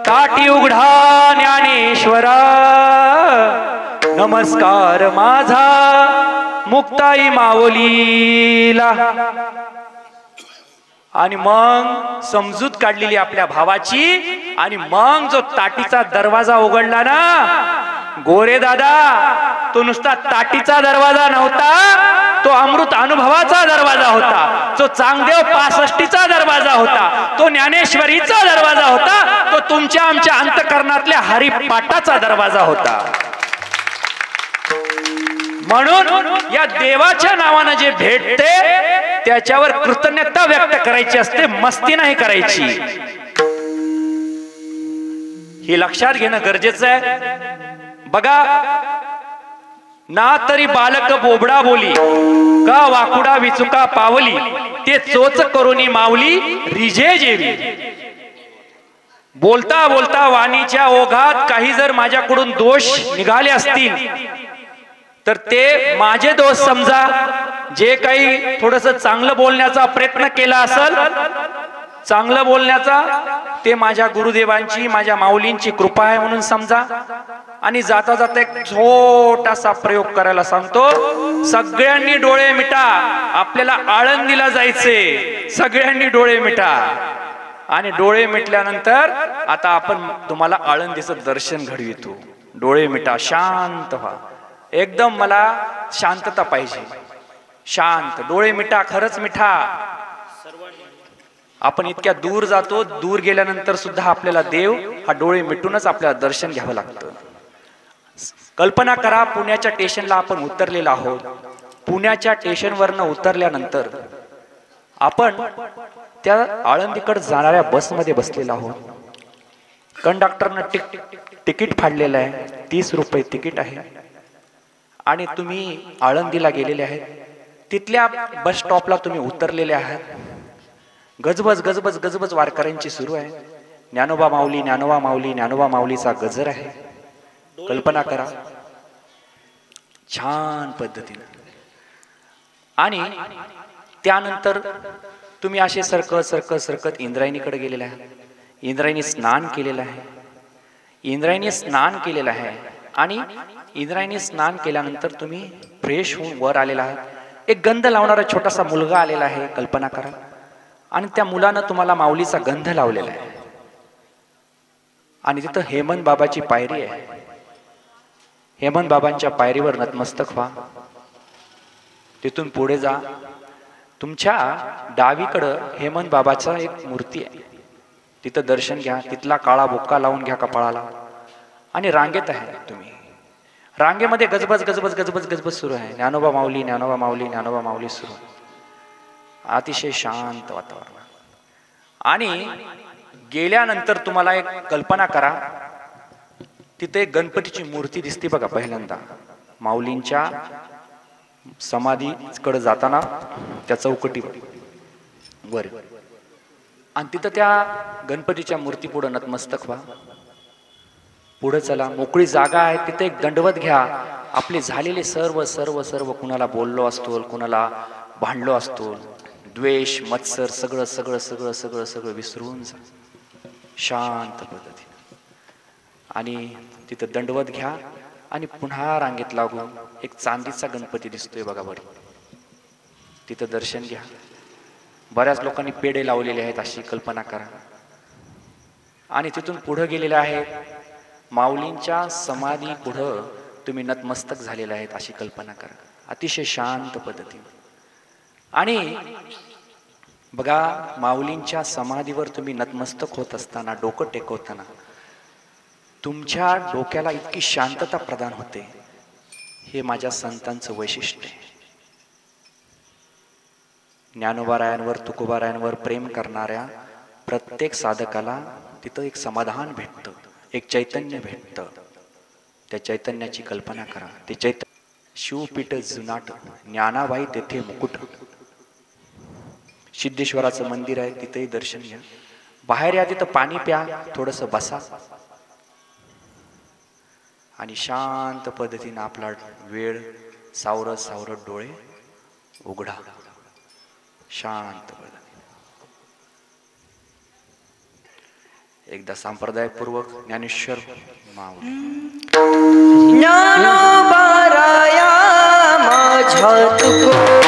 ताटी उघडा ज्ञानेश्वरा, नमस्कार माझा मुक्ताई माऊलीला. आणि मग समजूत काढलेली आपल्या भावाची. आणि मग जो ताटीचा दरवाजा उघडला ना गोरे दादा, तो नुसता ताटीचा दरवाजा नव्हता, तो अमृत अनुभवाचा दरवाजा होता, तो चांगदेव 65चा दरवाजा होता, तो ज्ञानेश्वरीचा दरवाजा होता, तो तुमच्या आमच्या अंतकरणातल्या हरिपाठाचा दरवाजा होता. म्हणून या देवाच्या नावानं जे भेटते त्याच्यावर कृतज्ञता व्यक्त करायची असते, मस्ती नाही करायची. हे लक्षात घेणं गरजेचं आहे. बघा ना तरी बालक बोबडा बोली, का वाकुडा विचुका पावली, ते चोच करुनी माऊली रिजे जेवी. बोलता बोलता वाणीच्या ओघात काही जर माझ्याकडून दोष निघाले असतील तर ते माझे दोष समजा. जे काही थोडस चांगलं बोलण्याचा प्रयत्न केला असेल, चांगलं बोलण्याचा, ते माझ्या गुरुदेवांची माझ्या माऊलींची कृपा आहे म्हणून समजा. आणि जाता जाता एक छोटासा प्रयोग करायला सांगतो. सगळ्यांनी डोळे मिटा, आपल्याला आळंदीला जायचे. सगळ्यांनी डोळे मिटा. आणि डोळे मिटल्यानंतर आता आपण तुम्हाला आळंदीचं दर्शन घडवितो. डोळे मिटा, शांत व्हा. एकदम मला शांतता पाहिजे. शांत डोळे मिटा, खरंच मिठा. आपण इतक्या दूर जातो, दूर गेल्यानंतर सुद्धा आपल्याला देव हा डोळे मिटूनच आपल्याला दर्शन घ्यावं लागतं. कल्पना करा, पुण्याच्या स्टेशनला आपण उतरलेलो आहोत. पुण्याच्या स्टेशनवरनं उतरल्यानंतर आपण त्या आळंदीकडे जाणाऱ्या बसमध्ये बसलेलो आहोत. कंडक्टरनं तिकीट फाडलेलं आहे, 30 रुपये तिकीट आहे. आणि तुम्ही आळंदीला गेलेले आहेत. तिथल्या बस स्टॉपला तुम्ही उतरलेले आहात. गजबज गजबज गजबज वारकऱ्यांची सुरू आहे. ज्ञानोबा माऊली, ज्ञानोबा माऊली, ज्ञानोबा माऊलीचा गजर आहे. कल्पना करा छान पद्धतीने. आणि त्यानंतर तुम्ही असे सरकत सरकत सरकत इंद्रायणीकडे गेलेले आहात. इंद्रायणी स्नान केलेलं आहे. इंद्रायणी स्नान केलेलं आहे. आणि इंद्रायणी स्नान केल्यानंतर तुम्ही फ्रेश होऊन वर आलेला आहात. एक गंध लावणारा छोटासा मुलगा आलेला आहे. कल्पना करा. आणि त्या मुलानं तुम्हाला माऊलीचा गंध लावलेला आहे. आणि तिथं हेमंत बाबाची पायरी आहे. हेमंत बाबांच्या पायरीवर नतमस्तक व्हा. तिथून पुढे जा. तुमच्या डावीकडं हेमंत बाबाचा एक मूर्ती आहे. तिथं दर्शन घ्या. तिथला काळा बुक्का लावून घ्या कपाळाला. आणि रांगेत आहे तुम्ही. रांगेमध्ये गजबज गजबज गजबज गजबज सुरू आहे. ज्ञानोबा माऊली, ज्ञानोबा माऊली, ज्ञानोबा माऊली सुरू. अतिशय शांत वातावरण. आणि गेल्यानंतर तुम्हाला एक कल्पना करा, तिथे एक गणपतीची मूर्ती दिसते बघा पहिल्यांदा. माऊलींच्या समाधीकडे जाताना त्या चौकटीवर वर. आणि तिथं त्या गणपतीच्या मूर्ती पुढे नतमस्तक व्हा. पुढे चला. मोकळी जागा आहे. तिथे एक दंडवत घ्या. आपले झालेले सर्व सर्व सर्व, कुणाला बोललो असतो, कुणाला भांडलो असतो, द्वेष मत्सर सगळं सगळं सगळं सगळं सगळं विसरून जा शांत पद्धतीने. आणि तिथं दंडवत घ्या. आणि पुन्हा रांगेत लागून एक चांदीचा गणपती दिसतोय बघा बरी. तिथं दर्शन घ्या. बऱ्याच लोकांनी पेढे लावलेले आहेत अशी कल्पना करा. आणि तिथून पुढे गेलेले आहेत. माऊलींच्या समाधी पुढं तुम्ही नतमस्तक झालेले आहेत अशी कल्पना करा. अतिशय शांत पद्धतीने. आणि बघा, माऊलींच्या समाधीवर तुम्ही नतमस्तक होत असताना, डोकं टेकवताना तुमच्या डोक्याला इतकी शांतता प्रदान होते. हे माझ्या संतांचं वैशिष्ट्य आहे. ज्ञानोबारायांवर, तुकोबारायांवर प्रेम करणाऱ्या प्रत्येक साधकाला तिथं एक समाधान भेटतं, एक चैतन्य भेटतं. त्या चैतन्याची कल्पना करा. ते चैतन्य शिवपीठ जुनाट, ज्ञानाबाई तेथे मुकुट. सिद्धेश्वराचं मंदिर आहे, तिथेही दर्शन घ्या. बाहेर या, तिथं पाणी प्या, थोडंसं बसा. आणि शांत पद्धतीने आपला वेळ सावरत सावरत डोळे उघडा. शांत पद्धतीने एकदा संप्रदायपूर्वक ज्ञानेश्वर माऊली. ज्ञानोबा राया माझ्या तुको